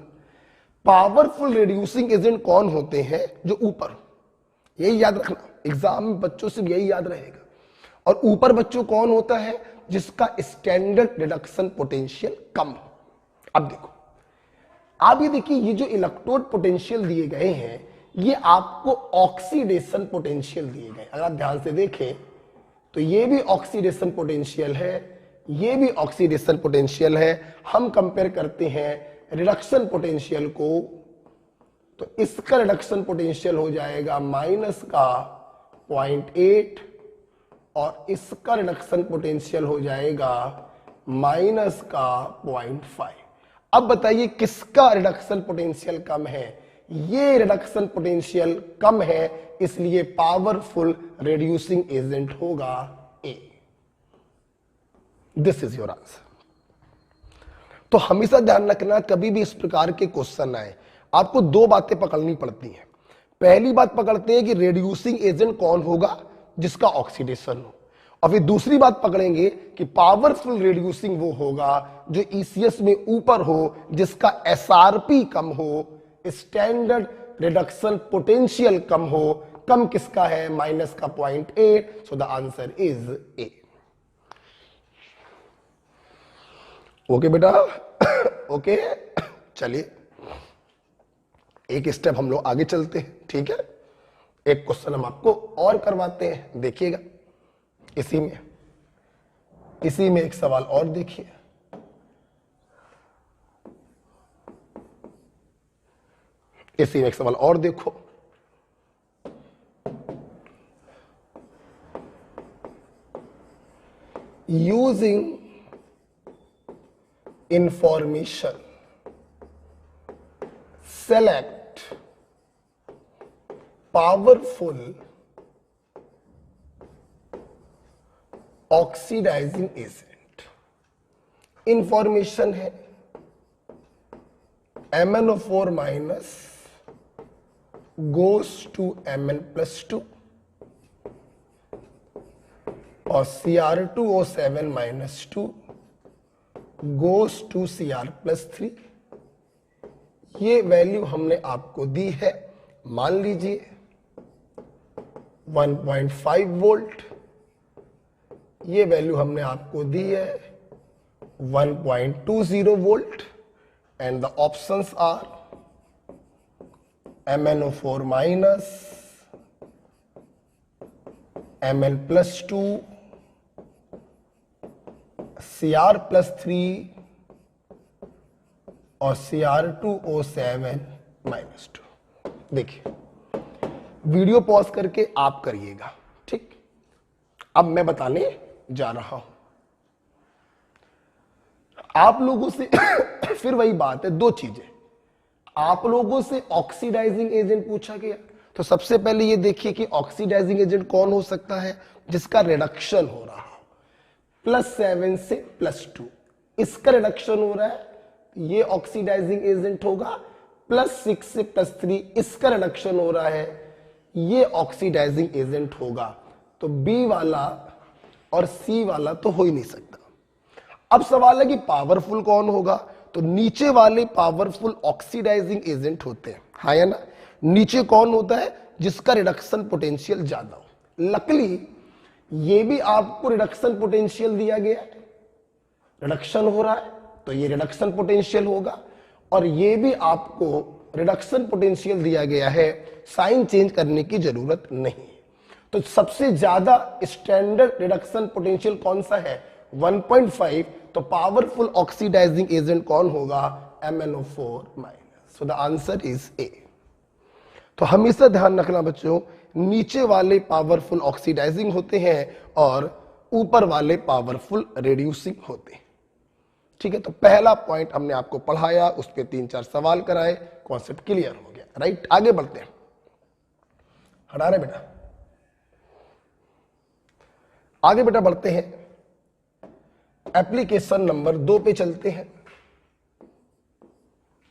पावरफुल रेड्यूसिंग एजेंट कौन होते हैं? जो ऊपर, यही याद रखना, एग्जाम में बच्चों से यही याद रहेगा। और ऊपर बच्चों कौन होता है? जिसका स्टैंडर्ड रिडक्शन पोटेंशियल कम हो। अब देखो, आप ये देखिए, ये जो इलेक्ट्रोड पोटेंशियल दिए गए हैं ये आपको ऑक्सीडेशन पोटेंशियल दिए गए। अगर आप ध्यान से देखें तो ये भी ऑक्सीडेशन पोटेंशियल है, ये भी ऑक्सीडेशन पोटेंशियल है। हम कंपेयर करते हैं रिडक्शन पोटेंशियल को, तो इसका रिडक्शन पोटेंशियल हो जाएगा माइनस का 0.8 और इसका रिडक्शन पोटेंशियल हो जाएगा माइनस का 0.5। अब बताइए किसका रिडक्शन पोटेंशियल कम है? ये रिडक्शन पोटेंशियल कम है, इसलिए पावरफुल रिड्यूसिंग एजेंट होगा A। This is your answer. तो हमेशा ध्यान रखना, कभी भी इस प्रकार के क्वेश्चन आए आपको दो बातें पकड़नी पड़ती हैं। पहली बात पकड़ते हैं कि रेड्यूसिंग एजेंट कौन होगा, जिसका ऑक्सीडेशन हो, और फिर दूसरी बात पकड़ेंगे कि पावरफुल रेड्यूसिंग वो होगा जो ईसीएस में ऊपर हो, जिसका एसआरपी कम हो, स्टैंडर्ड रिडक्शन पोटेंशियल कम हो। कम किसका है, माइनस का 0.8, so the answer is a. Okay बेटा, ओके चलिए एक स्टेप हम लोग आगे चलते हैं, ठीक है। एक क्वेश्चन हम आपको और करवाते हैं, देखिएगा। इसी में एक सवाल और देखिए। इसी में एक सवाल और देखो। Using information select powerful oxidizing agent। Information है MnO4 minus goes to Mn+2 और Cr2O7 minus 2 goes to Cr+3। ये वैल्यू हमने आपको दी है, मान लीजिए 1.5 वोल्ट। ये वैल्यू हमने आपको दी है 1.20 volt and the options are MnO4 minus, Mn+2, Cr+3 और Cr2O7 माइनस 2। देखिए वीडियो पॉज करके आप करिएगा, ठीक। अब मैं बताने जा रहा हूं आप लोगों से फिर वही बात है, दो चीजें। आप लोगों से ऑक्सीडाइजिंग एजेंट पूछा गया, तो सबसे पहले ये देखिए कि ऑक्सीडाइजिंग एजेंट कौन हो सकता है, जिसका रिडक्शन हो रहा हो। +7 से +2 इसका रिडक्शन हो रहा है, ये ऑक्सीडाइजिंग एजेंट होगा। +6 से +3 इसका रिडक्शन हो रहा है, ये ऑक्सीडाइजिंग एजेंट होगा। तो बी वाला और सी वाला तो हो ही नहीं सकता। अब सवाल है कि पावरफुल कौन होगा, तो नीचे वाले पावरफुल ऑक्सीडाइजिंग एजेंट होते हैं, हाँ या ना। नीचे कौन होता है, जिसका रिडक्शन पोटेंशियल ज्यादा हो। लकली ये भी आपको रिडक्शन पोटेंशियल दिया गया है, रिडक्शन हो रहा है तो ये रिडक्शन पोटेंशियल होगा, और ये भी आपको रिडक्शन पोटेंशियल दिया गया है, साइन चेंज करने की जरूरत नहीं। तो सबसे ज्यादा स्टैंडर्ड रिडक्शन पोटेंशियल कौन सा है, 1.5। तो पावरफुल ऑक्सीडाइजिंग एजेंट कौन होगा, MnO4 minus. So the answer is a. तो हमेशा ध्यान रखना बच्चों, नीचे वाले पावरफुल ऑक्सीडाइजिंग होते हैं और ऊपर वाले पावरफुल रिड्यूसिंग होते हैं, ठीक है। तो पहला पॉइंट हमने आपको पढ़ाया, उस पर 3-4 सवाल कराए, कॉन्सेप्ट क्लियर हो गया, राइट। आगे बढ़ते हैं, हटा रहे बेटा, आगे बेटा बढ़ते हैं। एप्लीकेशन नंबर 2 पे चलते हैं।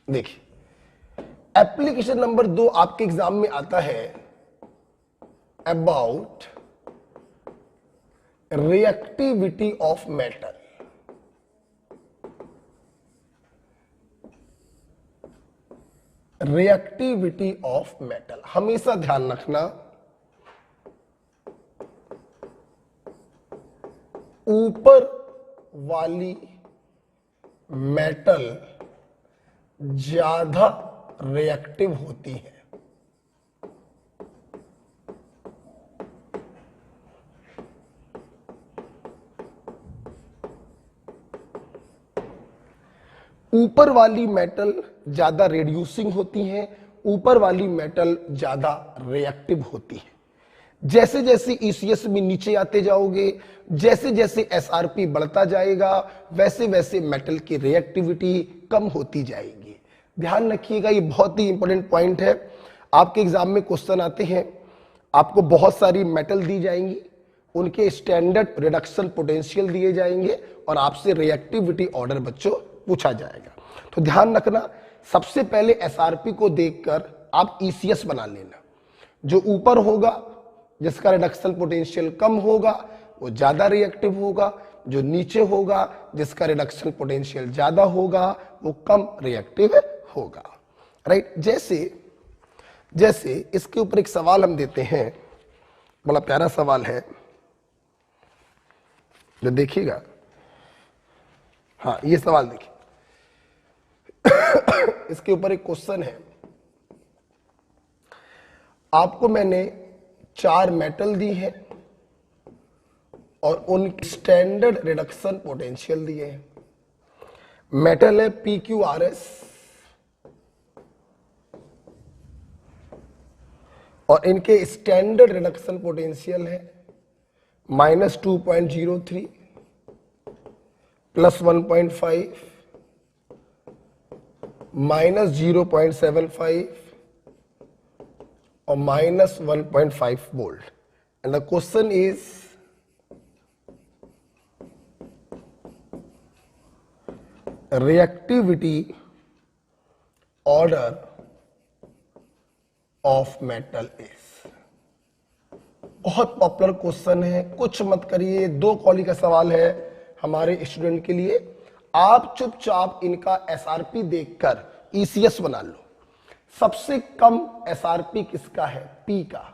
देखिए एप्लीकेशन नंबर 2 आपके एग्जाम में आता है about reactivity of metal. Reactivity of metal, हमेशा ध्यान रखना, ऊपर वाली मेटल ज्यादा रिएक्टिव होती है। ऊपर वाली मेटल ज्यादा रिड्यूसिंग होती हैं, ऊपर वाली मेटल ज्यादा रिएक्टिव होती है। जैसे जैसे ईसीएस में नीचे आते जाओगे, जैसे जैसे एसआरपी बढ़ता जाएगा, वैसे वैसे मेटल की रिएक्टिविटी कम होती जाएगी। ध्यान रखिएगा, ये बहुत ही इंपॉर्टेंट पॉइंट है। आपके एग्जाम में क्वेश्चन आते हैं, आपको बहुत सारी मेटल दी जाएंगी, उनके स्टैंडर्ड रिडक्शन पोटेंशियल दिए जाएंगे और आपसे रिएक्टिविटी ऑर्डर बच्चों पूछा जाएगा। तो ध्यान रखना, सबसे पहले एसआरपी को देखकर आप ईसीएस बना लेना। जो ऊपर होगा जिसका रिडक्शन पोटेंशियल कम होगा वो ज्यादा रिएक्टिव होगा, जो नीचे होगा जिसका रिडक्शन पोटेंशियल ज्यादा होगा वो कम रिएक्टिव होगा। राइट, जैसे इसके ऊपर एक सवाल हम देते हैं, बड़ा प्यारा सवाल है, जो देखिएगा। हाँ, ये सवाल देखिए। इसके ऊपर एक क्वेश्चन है, आपको मैंने 4 मेटल दी है और उनकी स्टैंडर्ड रिडक्शन पोटेंशियल दिए हैं। मेटल है PQRS और इनके स्टैंडर्ड रिडक्शन पोटेंशियल है -2.03 +1.5 -0.75 और -1.5 volt. And the question is reactivity order of metal is. बहुत पॉपुलर क्वेश्चन है, कुछ मत करिए, 2 कॉली का सवाल है हमारे स्टूडेंट के लिए। आप चुपचाप इनका एसआरपी देखकर ईसीएस बना लो। सबसे कम एसआरपी किसका है? पी का।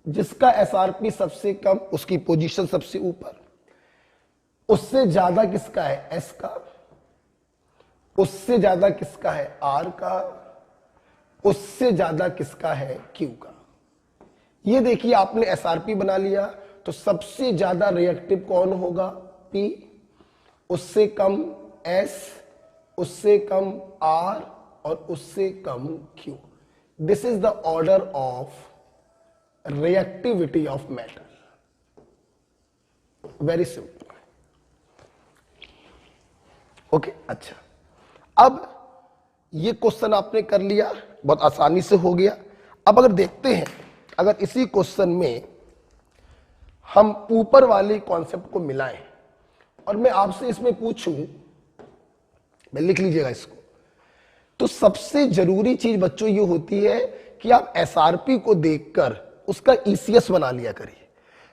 जिसका एसआरपी सबसे कम उसकी पोजीशन सबसे ऊपर। उससे ज्यादा किसका है? एस का। उससे ज्यादा किसका है? आर का। उससे ज्यादा किसका है? क्यू का। ये देखिए, आपने एसआरपी बना लिया तो सबसे ज्यादा रिएक्टिव कौन होगा? पी। उससे कम एस, उससे कम आर और उससे कम Q. This is the order of reactivity of metal. Very simple. Okay, अच्छा, अब ये क्वेश्चन आपने कर लिया, बहुत आसानी से हो गया। अब अगर देखते हैं, अगर इसी क्वेश्चन में हम ऊपर वाले कॉन्सेप्ट को मिलाएं और मैं आपसे इसमें पूछूं, मैं लिख लीजिएगा इसको, तो सबसे जरूरी चीज बच्चों ये होती है कि आप एसआरपी को देखकर उसका ईसीएस बना लिया करिए।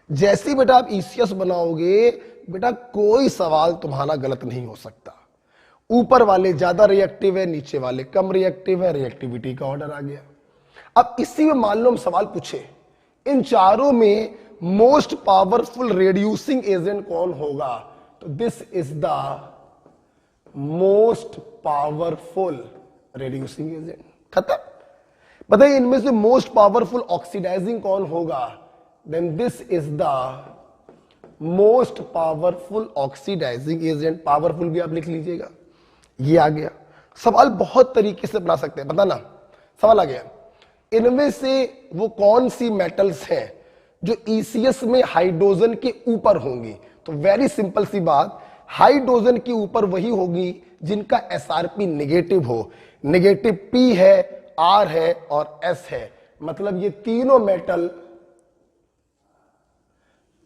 जैसे ही बेटा आप ईसीएस बनाओगे, बेटा कोई सवाल तुम्हारा गलत नहीं हो सकता। ऊपर वाले ज्यादा रिएक्टिव है, नीचे वाले कम रिएक्टिव है, रिएक्टिविटी का ऑर्डर आ गया। अब इसी में मान लो हम सवाल पूछे, इन चारों में मोस्ट पावरफुल रेड्यूसिंग एजेंट कौन होगा? तो this is the most powerful reducing agent. खत्म। बताइए, इनमें से मोस्ट पावरफुल ऑक्सीडाइजिंग कौन होगा? Then this is the most powerful oxidising agent. Powerful भी आप लिख लीजिएगा। ये आ गया। सवाल बहुत तरीके से बना सकते हैं, पता ना। सवाल आ गया, इनमें से वो कौन सी मेटल्स हैं जो ईसीएस में हाइड्रोजन के ऊपर होंगी? तो वेरी सिंपल सी बात, हाइड्रोजन के ऊपर वही होगी जिनका एसआरपी नेगेटिव हो। नेगेटिव पी है, आर है और एस है। मतलब ये तीनों मेटल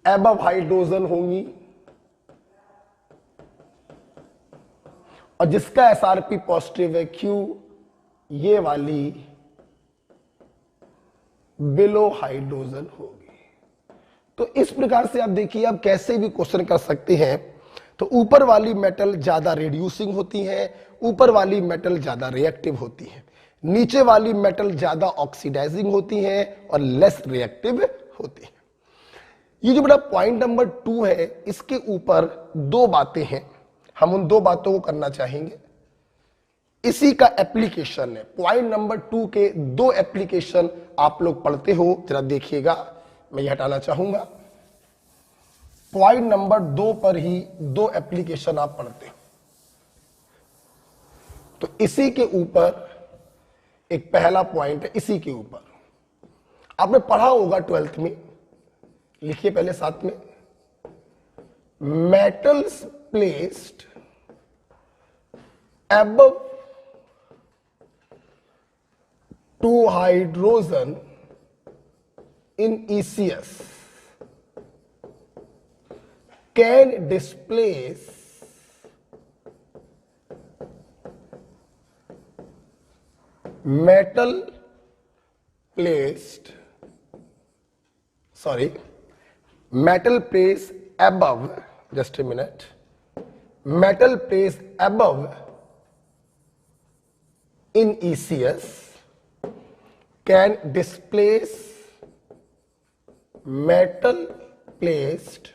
एबव हाइड्रोजन होंगी और जिसका एसआरपी पॉजिटिव है क्यू, ये वाली बिलो हाइड्रोजन होगी। तो इस प्रकार से आप देखिए, आप कैसे भी क्वेश्चन कर सकते हैं। तो ऊपर वाली मेटल ज्यादा रिड्यूसिंग होती है, ऊपर वाली मेटल ज्यादा रिएक्टिव होती है, नीचे वाली मेटल ज्यादा ऑक्सीडाइजिंग होती है और लेस रिएक्टिव होती है। ये जो बड़ा पॉइंट नंबर 2 है, इसके ऊपर 2 बातें हैं, हम उन 2 बातों को करना चाहेंगे। इसी का एप्लीकेशन है। पॉइंट नंबर 2 के 2 एप्लीकेशन आप लोग पढ़ते हो, जरा देखिएगा। मैं ये हटाना चाहूंगा। पॉइंट नंबर 2 पर ही 2 एप्लीकेशन आप पढ़ते हो। तो इसी के ऊपर एक पहला पॉइंट है, इसी के ऊपर आपने पढ़ा होगा 12th में। लिखिए पहले साथ में, metals placed above 2 hydrogen in ECS can displace metal placed sorry, metal placed above, just a minute, metal placed above in ECS can displace metal placed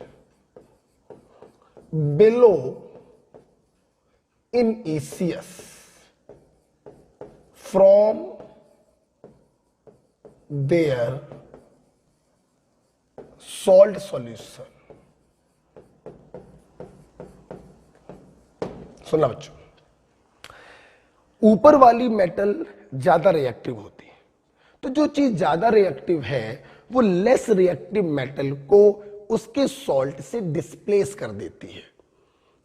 below in ECS from their salt solution. सुनना बच्चों, ऊपर वाली metal ज्यादा reactive होती है, तो जो चीज ज्यादा रिएक्टिव है वो लेस रिएक्टिव मेटल को उसके सॉल्ट से डिस्प्लेस कर देती है।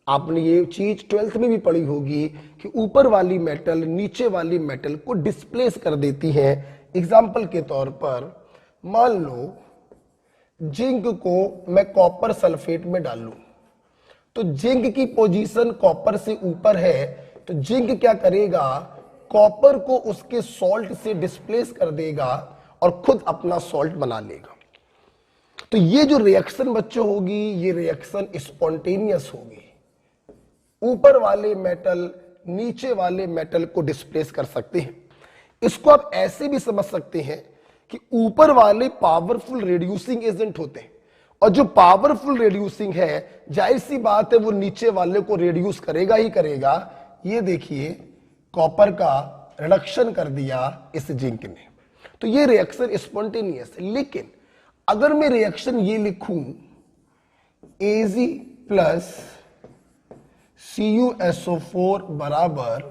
आपने ये चीज 12th में भी पढ़ी होगी कि ऊपर वाली मेटल नीचे वाली मेटल को डिस्प्लेस कर देती है। एग्जाम्पल के तौर पर मान लो जिंक को मैं कॉपर सल्फेट में डालूं, तो जिंक की पोजीशन कॉपर से ऊपर है, तो जिंक क्या करेगा, कॉपर को उसके सॉल्ट से डिस्प्लेस कर देगा और खुद अपना सॉल्ट बना लेगा। तो ये जो रिएक्शन बच्चों होगी, ये रिएक्शन स्पॉन्टेनियस होगी। ऊपर वाले मेटल नीचे वाले मेटल को डिस्प्लेस कर सकते हैं। इसको आप ऐसे भी समझ सकते हैं कि ऊपर वाले पावरफुल रिड्यूसिंग एजेंट होते हैं, और जो पावरफुल रिड्यूसिंग है जाहिर सी बात है वो नीचे वाले को रिड्यूस करेगा ही करेगा। ये देखिए कॉपर का रिडक्शन कर दिया इस जिंक ने, तो ये रिएक्शन स्पॉन्टेनियस है। लेकिन अगर मैं रिएक्शन ये लिखूं Ag प्लस CuSO4 बराबर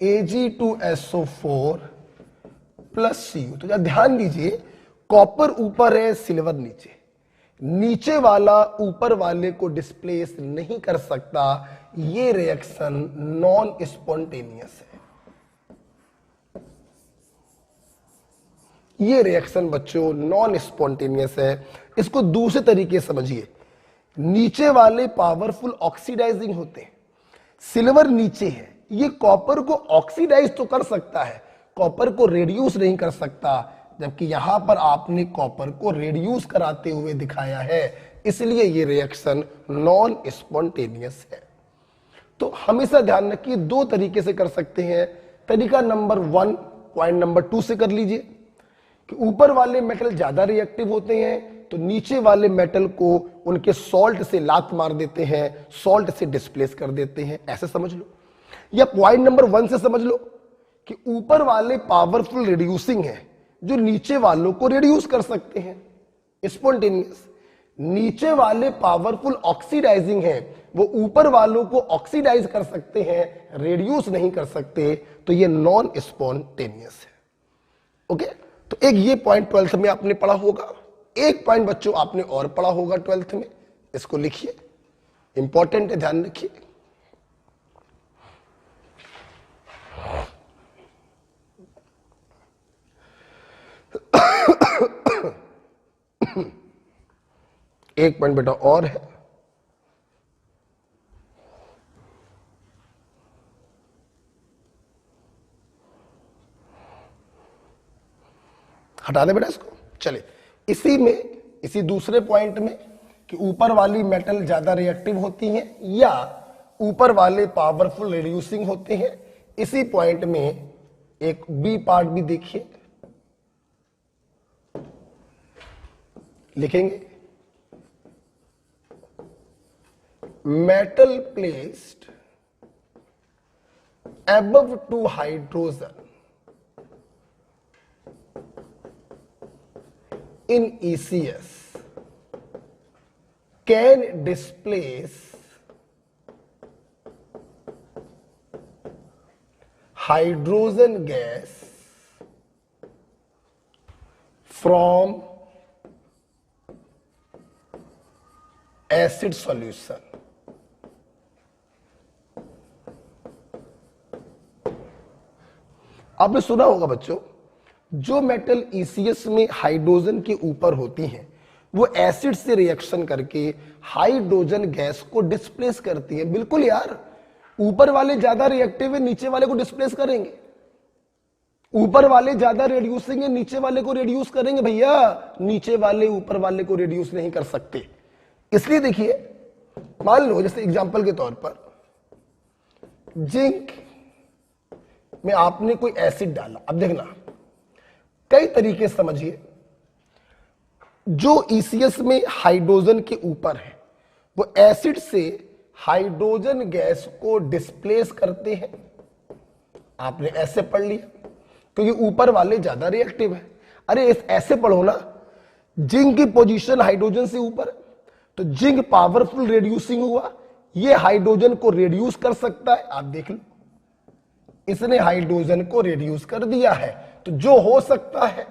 Ag2SO4 प्लस Cu, तो ध्यान दीजिए कॉपर ऊपर है, सिल्वर नीचे, नीचे वाला ऊपर वाले को डिस्प्लेस नहीं कर सकता। ये रिएक्शन नॉन स्पॉन्टेनियस है। ये रिएक्शन बच्चों नॉन स्पॉन्टेनियस है। इसको दूसरे तरीके समझिए, नीचे वाले पावरफुल ऑक्सीडाइजिंग होते हैं, सिल्वर नीचे है, ये कॉपर को ऑक्सीडाइज तो कर सकता है, कॉपर को रेड्यूस नहीं कर सकता, जबकि यहां पर आपने कॉपर को रेड्यूस कराते हुए दिखाया है, इसलिए ये रिएक्शन नॉन स्पॉन्टेनियस है। तो हमेशा ध्यान रखिए दो तरीके से कर सकते हैं। तरीका नंबर 1 पॉइंट नंबर 2 से कर लीजिए कि ऊपर वाले मेटल ज्यादा रिएक्टिव होते हैं तो नीचे वाले मेटल को उनके सॉल्ट से लात मार देते हैं, सॉल्ट से डिस्प्लेस कर देते हैं, ऐसे समझ लो। या पॉइंट नंबर 1 से समझ लो कि ऊपर वाले पावरफुल रिड्यूसिंग है जो नीचे वालों को रिड्यूस कर सकते हैं, स्पॉन्टेनियस। नीचे वाले पावरफुल ऑक्सीडाइजिंग है, वो ऊपर वालों को ऑक्सीडाइज कर सकते हैं, रेड्यूस नहीं कर सकते, तो ये नॉन स्पॉन्टेनियस है। ओके, तो एक ये पॉइंट 12th में आपने पढ़ा होगा। एक पॉइंट बच्चों आपने और पढ़ा होगा 12th में, इसको लिखिए, इंपॉर्टेंट है, ध्यान रखिए। एक पॉइंट बेटा और है, हटा दे बेटा इसको। चले इसी में, इसी दूसरे पॉइंट में कि ऊपर वाली मेटल ज्यादा रिएक्टिव होती हैं या ऊपर वाले पावरफुल रिड्यूसिंग होते हैं, इसी पॉइंट में एक बी पार्ट भी देखिए, लिखेंगे metal placed above to hydrogen in ECS can displace hydrogen gas from acid solution। आपने सुना होगा बच्चों, जो मेटल ECS में हाइड्रोजन के ऊपर होती हैं वो एसिड से रिएक्शन करके हाइड्रोजन गैस को डिस्प्लेस करती है। बिल्कुल यार, ऊपर वाले ज्यादा रिएक्टिव है, नीचे वाले को डिस्प्लेस करेंगे। ऊपर वाले ज्यादा रिड्यूसिंग है, नीचे वाले को रिड्यूस करेंगे भैया, नीचे वाले ऊपर वाले को रिड्यूस नहीं कर सकते। इसलिए देखिए, मान लो जैसे एग्जांपल के तौर पर जिंक में आपने कोई एसिड डाला। अब देखना कई तरीके समझिए। जो ईसीएस में हाइड्रोजन के ऊपर है वो एसिड से हाइड्रोजन गैस को डिस्प्लेस करते हैं। आपने ऐसे पढ़ लिया क्योंकि ऊपर वाले ज्यादा रिएक्टिव है। अरे ऐसे पढ़ो ना, जिंक की पोजीशन हाइड्रोजन से ऊपर, तो जिंक पावरफुल रेड्यूसिंग हुआ, ये हाइड्रोजन को रेड्यूस कर सकता है। आप देख लो, इसने हाइड्रोजन को रेड्यूस कर दिया है। तो जो हो सकता है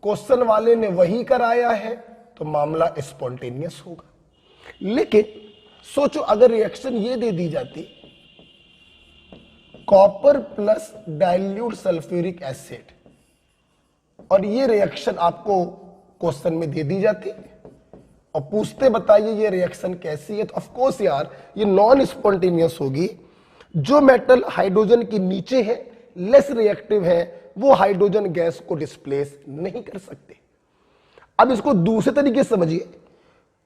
क्वेश्चन वाले ने वही कराया है, तो मामला स्पॉन्टेनियस होगा। लेकिन सोचो अगर रिएक्शन ये दे दी जाती, copper plus dilute sulphuric acid, और ये रिएक्शन आपको क्वेश्चन में दे दी जाती और पूछते बताइए ये रिएक्शन कैसी है, तो ऑफ कोर्स यार ये नॉन स्पॉन्टेनियस होगी। जो मेटल हाइड्रोजन के नीचे है, लेस रिएक्टिव है, वो हाइड्रोजन गैस को डिस्प्लेस नहीं कर सकते। अब इसको दूसरे तरीके से समझिए,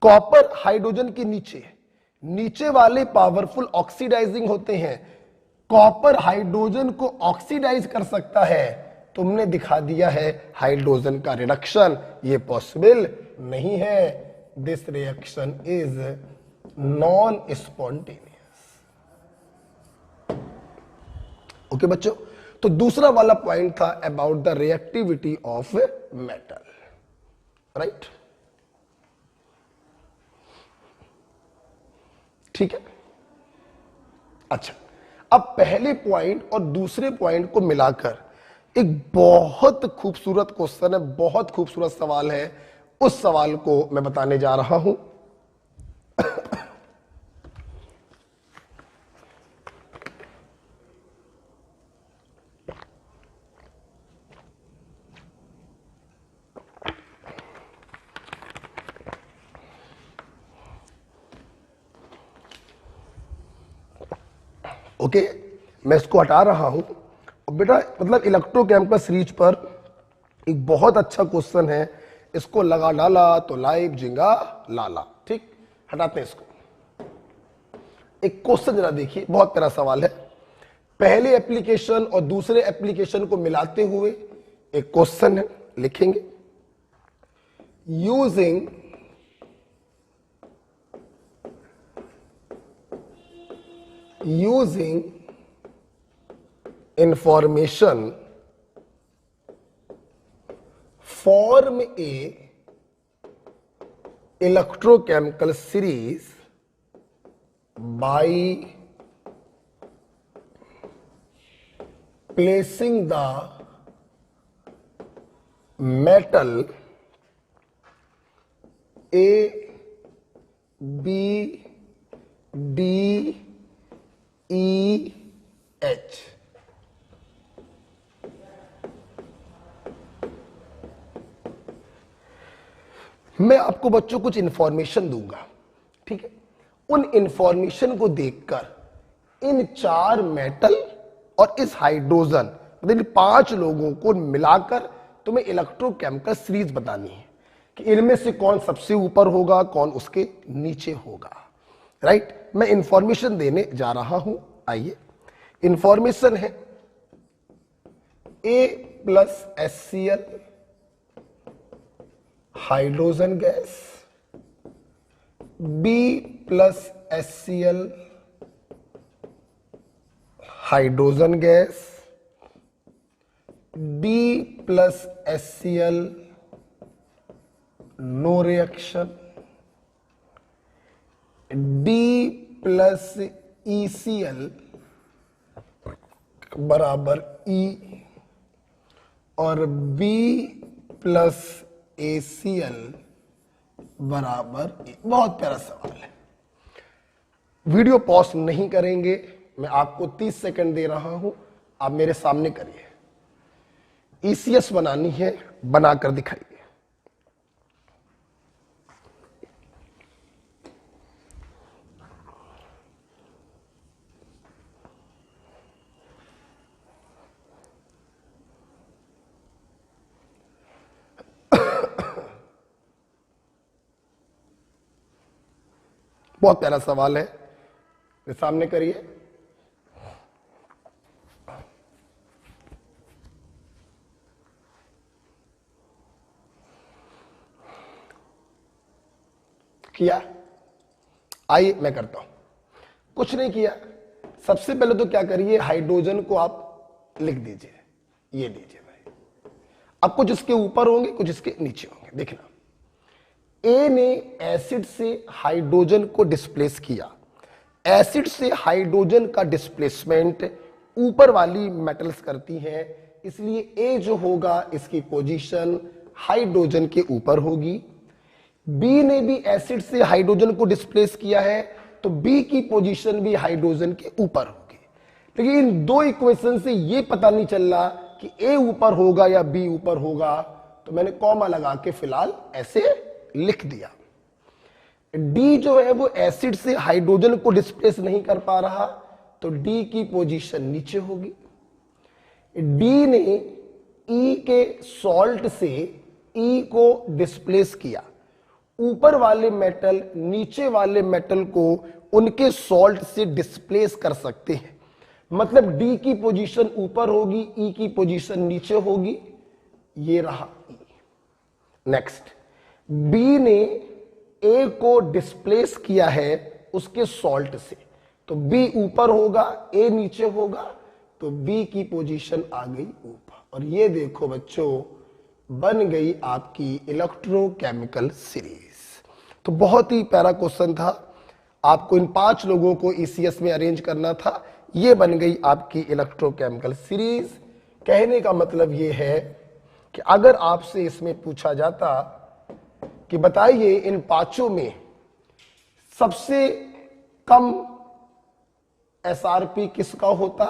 कॉपर हाइड्रोजन के नीचे है, नीचे वाले पावरफुल ऑक्सीडाइजिंग होते हैं, कॉपर हाइड्रोजन को ऑक्सीडाइज कर सकता है। तुमने दिखा दिया है हाइड्रोजन का रिडक्शन ये पॉसिबल नहीं है। This reaction is non spontaneous. Okay बच्चों, तो दूसरा वाला पॉइंट था about the reactivity of metal, right. ठीक है। अच्छा, अब पहले पॉइंट और दूसरे पॉइंट को मिलाकर एक बहुत खूबसूरत क्वेश्चन है, बहुत खूबसूरत सवाल है, उस सवाल को मैं बताने जा रहा हूं। ओके, मैं इसको हटा रहा हूं। और बेटा मतलब इलेक्ट्रोकेमिकल सीरीज पर एक बहुत अच्छा क्वेश्चन है, इसको लगा डाला तो लाइव जिंगा लाला। ठीक, हटाते हैं इसको। एक क्वेश्चन जरा देखिए, बहुत प्यारा सवाल है। पहले एप्लीकेशन और दूसरे एप्लीकेशन को मिलाते हुए एक क्वेश्चन है, लिखेंगे using information form a electrochemical series by placing the metal A, B, D, E, H। मैं आपको बच्चों कुछ इंफॉर्मेशन दूंगा, ठीक है। उन इंफॉर्मेशन को देखकर इन चार मेटल और इस हाइड्रोजन मतलब 5 लोगों को मिलाकर तुम्हें इलेक्ट्रोकेमिकल सीरीज बतानी है कि इनमें से कौन सबसे ऊपर होगा, कौन उसके नीचे होगा, राइट। मैं इंफॉर्मेशन देने जा रहा हूं। आइए, इंफॉर्मेशन है A+HCl hydrogen gas, B+HCl hydrogen gas, D+HCl no reaction, D+ECl बराबर E और B+ACl बराबर E। बहुत प्यारा सवाल है। वीडियो पॉज नहीं करेंगे, मैं आपको 30 सेकंड दे रहा हूं, आप मेरे सामने करिए। ईसीएस बनानी है, बनाकर दिखाइए। बहुत प्यारा सवाल है, ये सामने करिए। किया? आइए मैं करता हूं। कुछ नहीं किया, सबसे पहले तो क्या करिए, हाइड्रोजन को आप लिख दीजिए, ये लीजिए भाई। अब कुछ इसके ऊपर होंगे, कुछ इसके नीचे होंगे। देखना, ए ने एसिड से हाइड्रोजन को डिस्प्लेस किया। एसिड से हाइड्रोजन का डिस्प्लेसमेंट ऊपर वाली मेटल्स करती हैं, इसलिए ए जो होगा इसकी पोजीशन हाइड्रोजन के ऊपर होगी। बी ने भी एसिड से हाइड्रोजन को डिस्प्लेस किया है, तो बी की पोजीशन भी हाइड्रोजन के ऊपर होगी। लेकिन इन दो इक्वेशन से ये पता नहीं चल रहा कि ए ऊपर होगा या बी ऊपर होगा, तो मैंने कॉमा लगा के फिलहाल ऐसे लिख दिया। डी जो है वो एसिड से हाइड्रोजन को डिस्प्लेस नहीं कर पा रहा, तो डी की पोजीशन नीचे होगी। डी ने ई के सॉल्ट से ई को डिस्प्लेस किया। ऊपर वाले मेटल नीचे वाले मेटल को उनके सॉल्ट से डिस्प्लेस कर सकते हैं, मतलब डी की पोजीशन ऊपर होगी, ई की पोजीशन नीचे होगी। ये रहा ई। नेक्स्ट, बी ने ए को डिस्प्लेस किया है उसके सॉल्ट से, तो बी ऊपर होगा, ए नीचे होगा, तो बी की पोजीशन आ गई ऊपर। और ये देखो बच्चों, बन गई आपकी इलेक्ट्रोकेमिकल सीरीज। तो बहुत ही प्यारा क्वेश्चन था, आपको इन 5 लोगों को ईसीएस में अरेंज करना था। ये बन गई आपकी इलेक्ट्रोकेमिकल सीरीज। कहने का मतलब ये है कि अगर आपसे इसमें पूछा जाता कि बताइए इन 5 में सबसे कम एसआरपी किसका होता,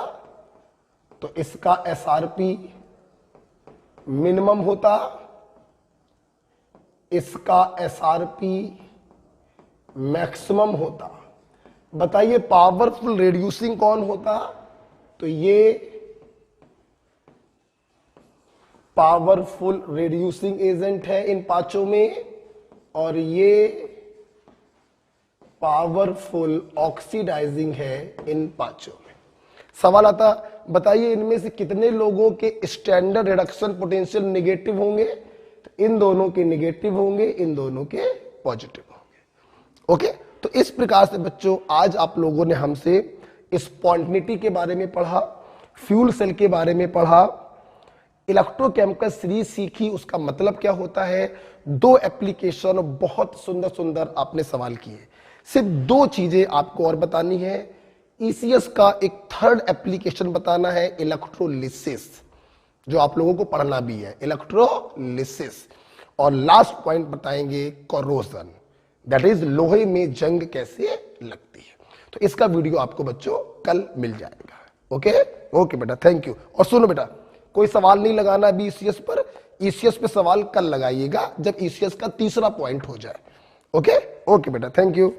तो इसका एसआरपी मिनिमम होता, इसका एसआरपी मैक्सिमम होता। बताइए पावरफुल रिड्यूसिंग कौन होता, तो ये पावरफुल रिड्यूसिंग एजेंट है इन 5 में, और ये पावरफुल ऑक्सीडाइजिंग है इन 5 में। सवाल आता, बताइए इनमें से कितने लोगों के स्टैंडर्ड रिडक्शन पोटेंशियल नेगेटिव होंगे, तो इन दोनों के नेगेटिव होंगे, इन दोनों के पॉजिटिव होंगे। ओके, तो इस प्रकार से बच्चों आज आप लोगों ने हमसे स्पॉन्टेनिटी के बारे में पढ़ा, फ्यूल सेल के बारे में पढ़ा, इलेक्ट्रोकेमिकल सीरीज सीखी, उसका मतलब क्या होता है, 2 एप्लीकेशन बहुत सुंदर सुंदर आपने सवाल किए। सिर्फ 2 चीजें आपको और बतानी है। ईसीएस का एक 3rd एप्लीकेशन बताना है, इलेक्ट्रोलिसिस, जो आप लोगों को पढ़ना भी है, इलेक्ट्रोलिसिस। और लास्ट पॉइंट बताएंगे कोरोजन, दैट इज लोहे में जंग कैसे लगती है। तो इसका वीडियो आपको बच्चों कल मिल जाएगा। ओके ओके बेटा, थैंक यू। और सुनो बेटा, कोई सवाल नहीं लगाना अभी ईसीएस पर, ईसीएस पे सवाल कल लगाइएगा जब ईसीएस का 3रा पॉइंट हो जाए। ओके ओके बेटा, थैंक यू।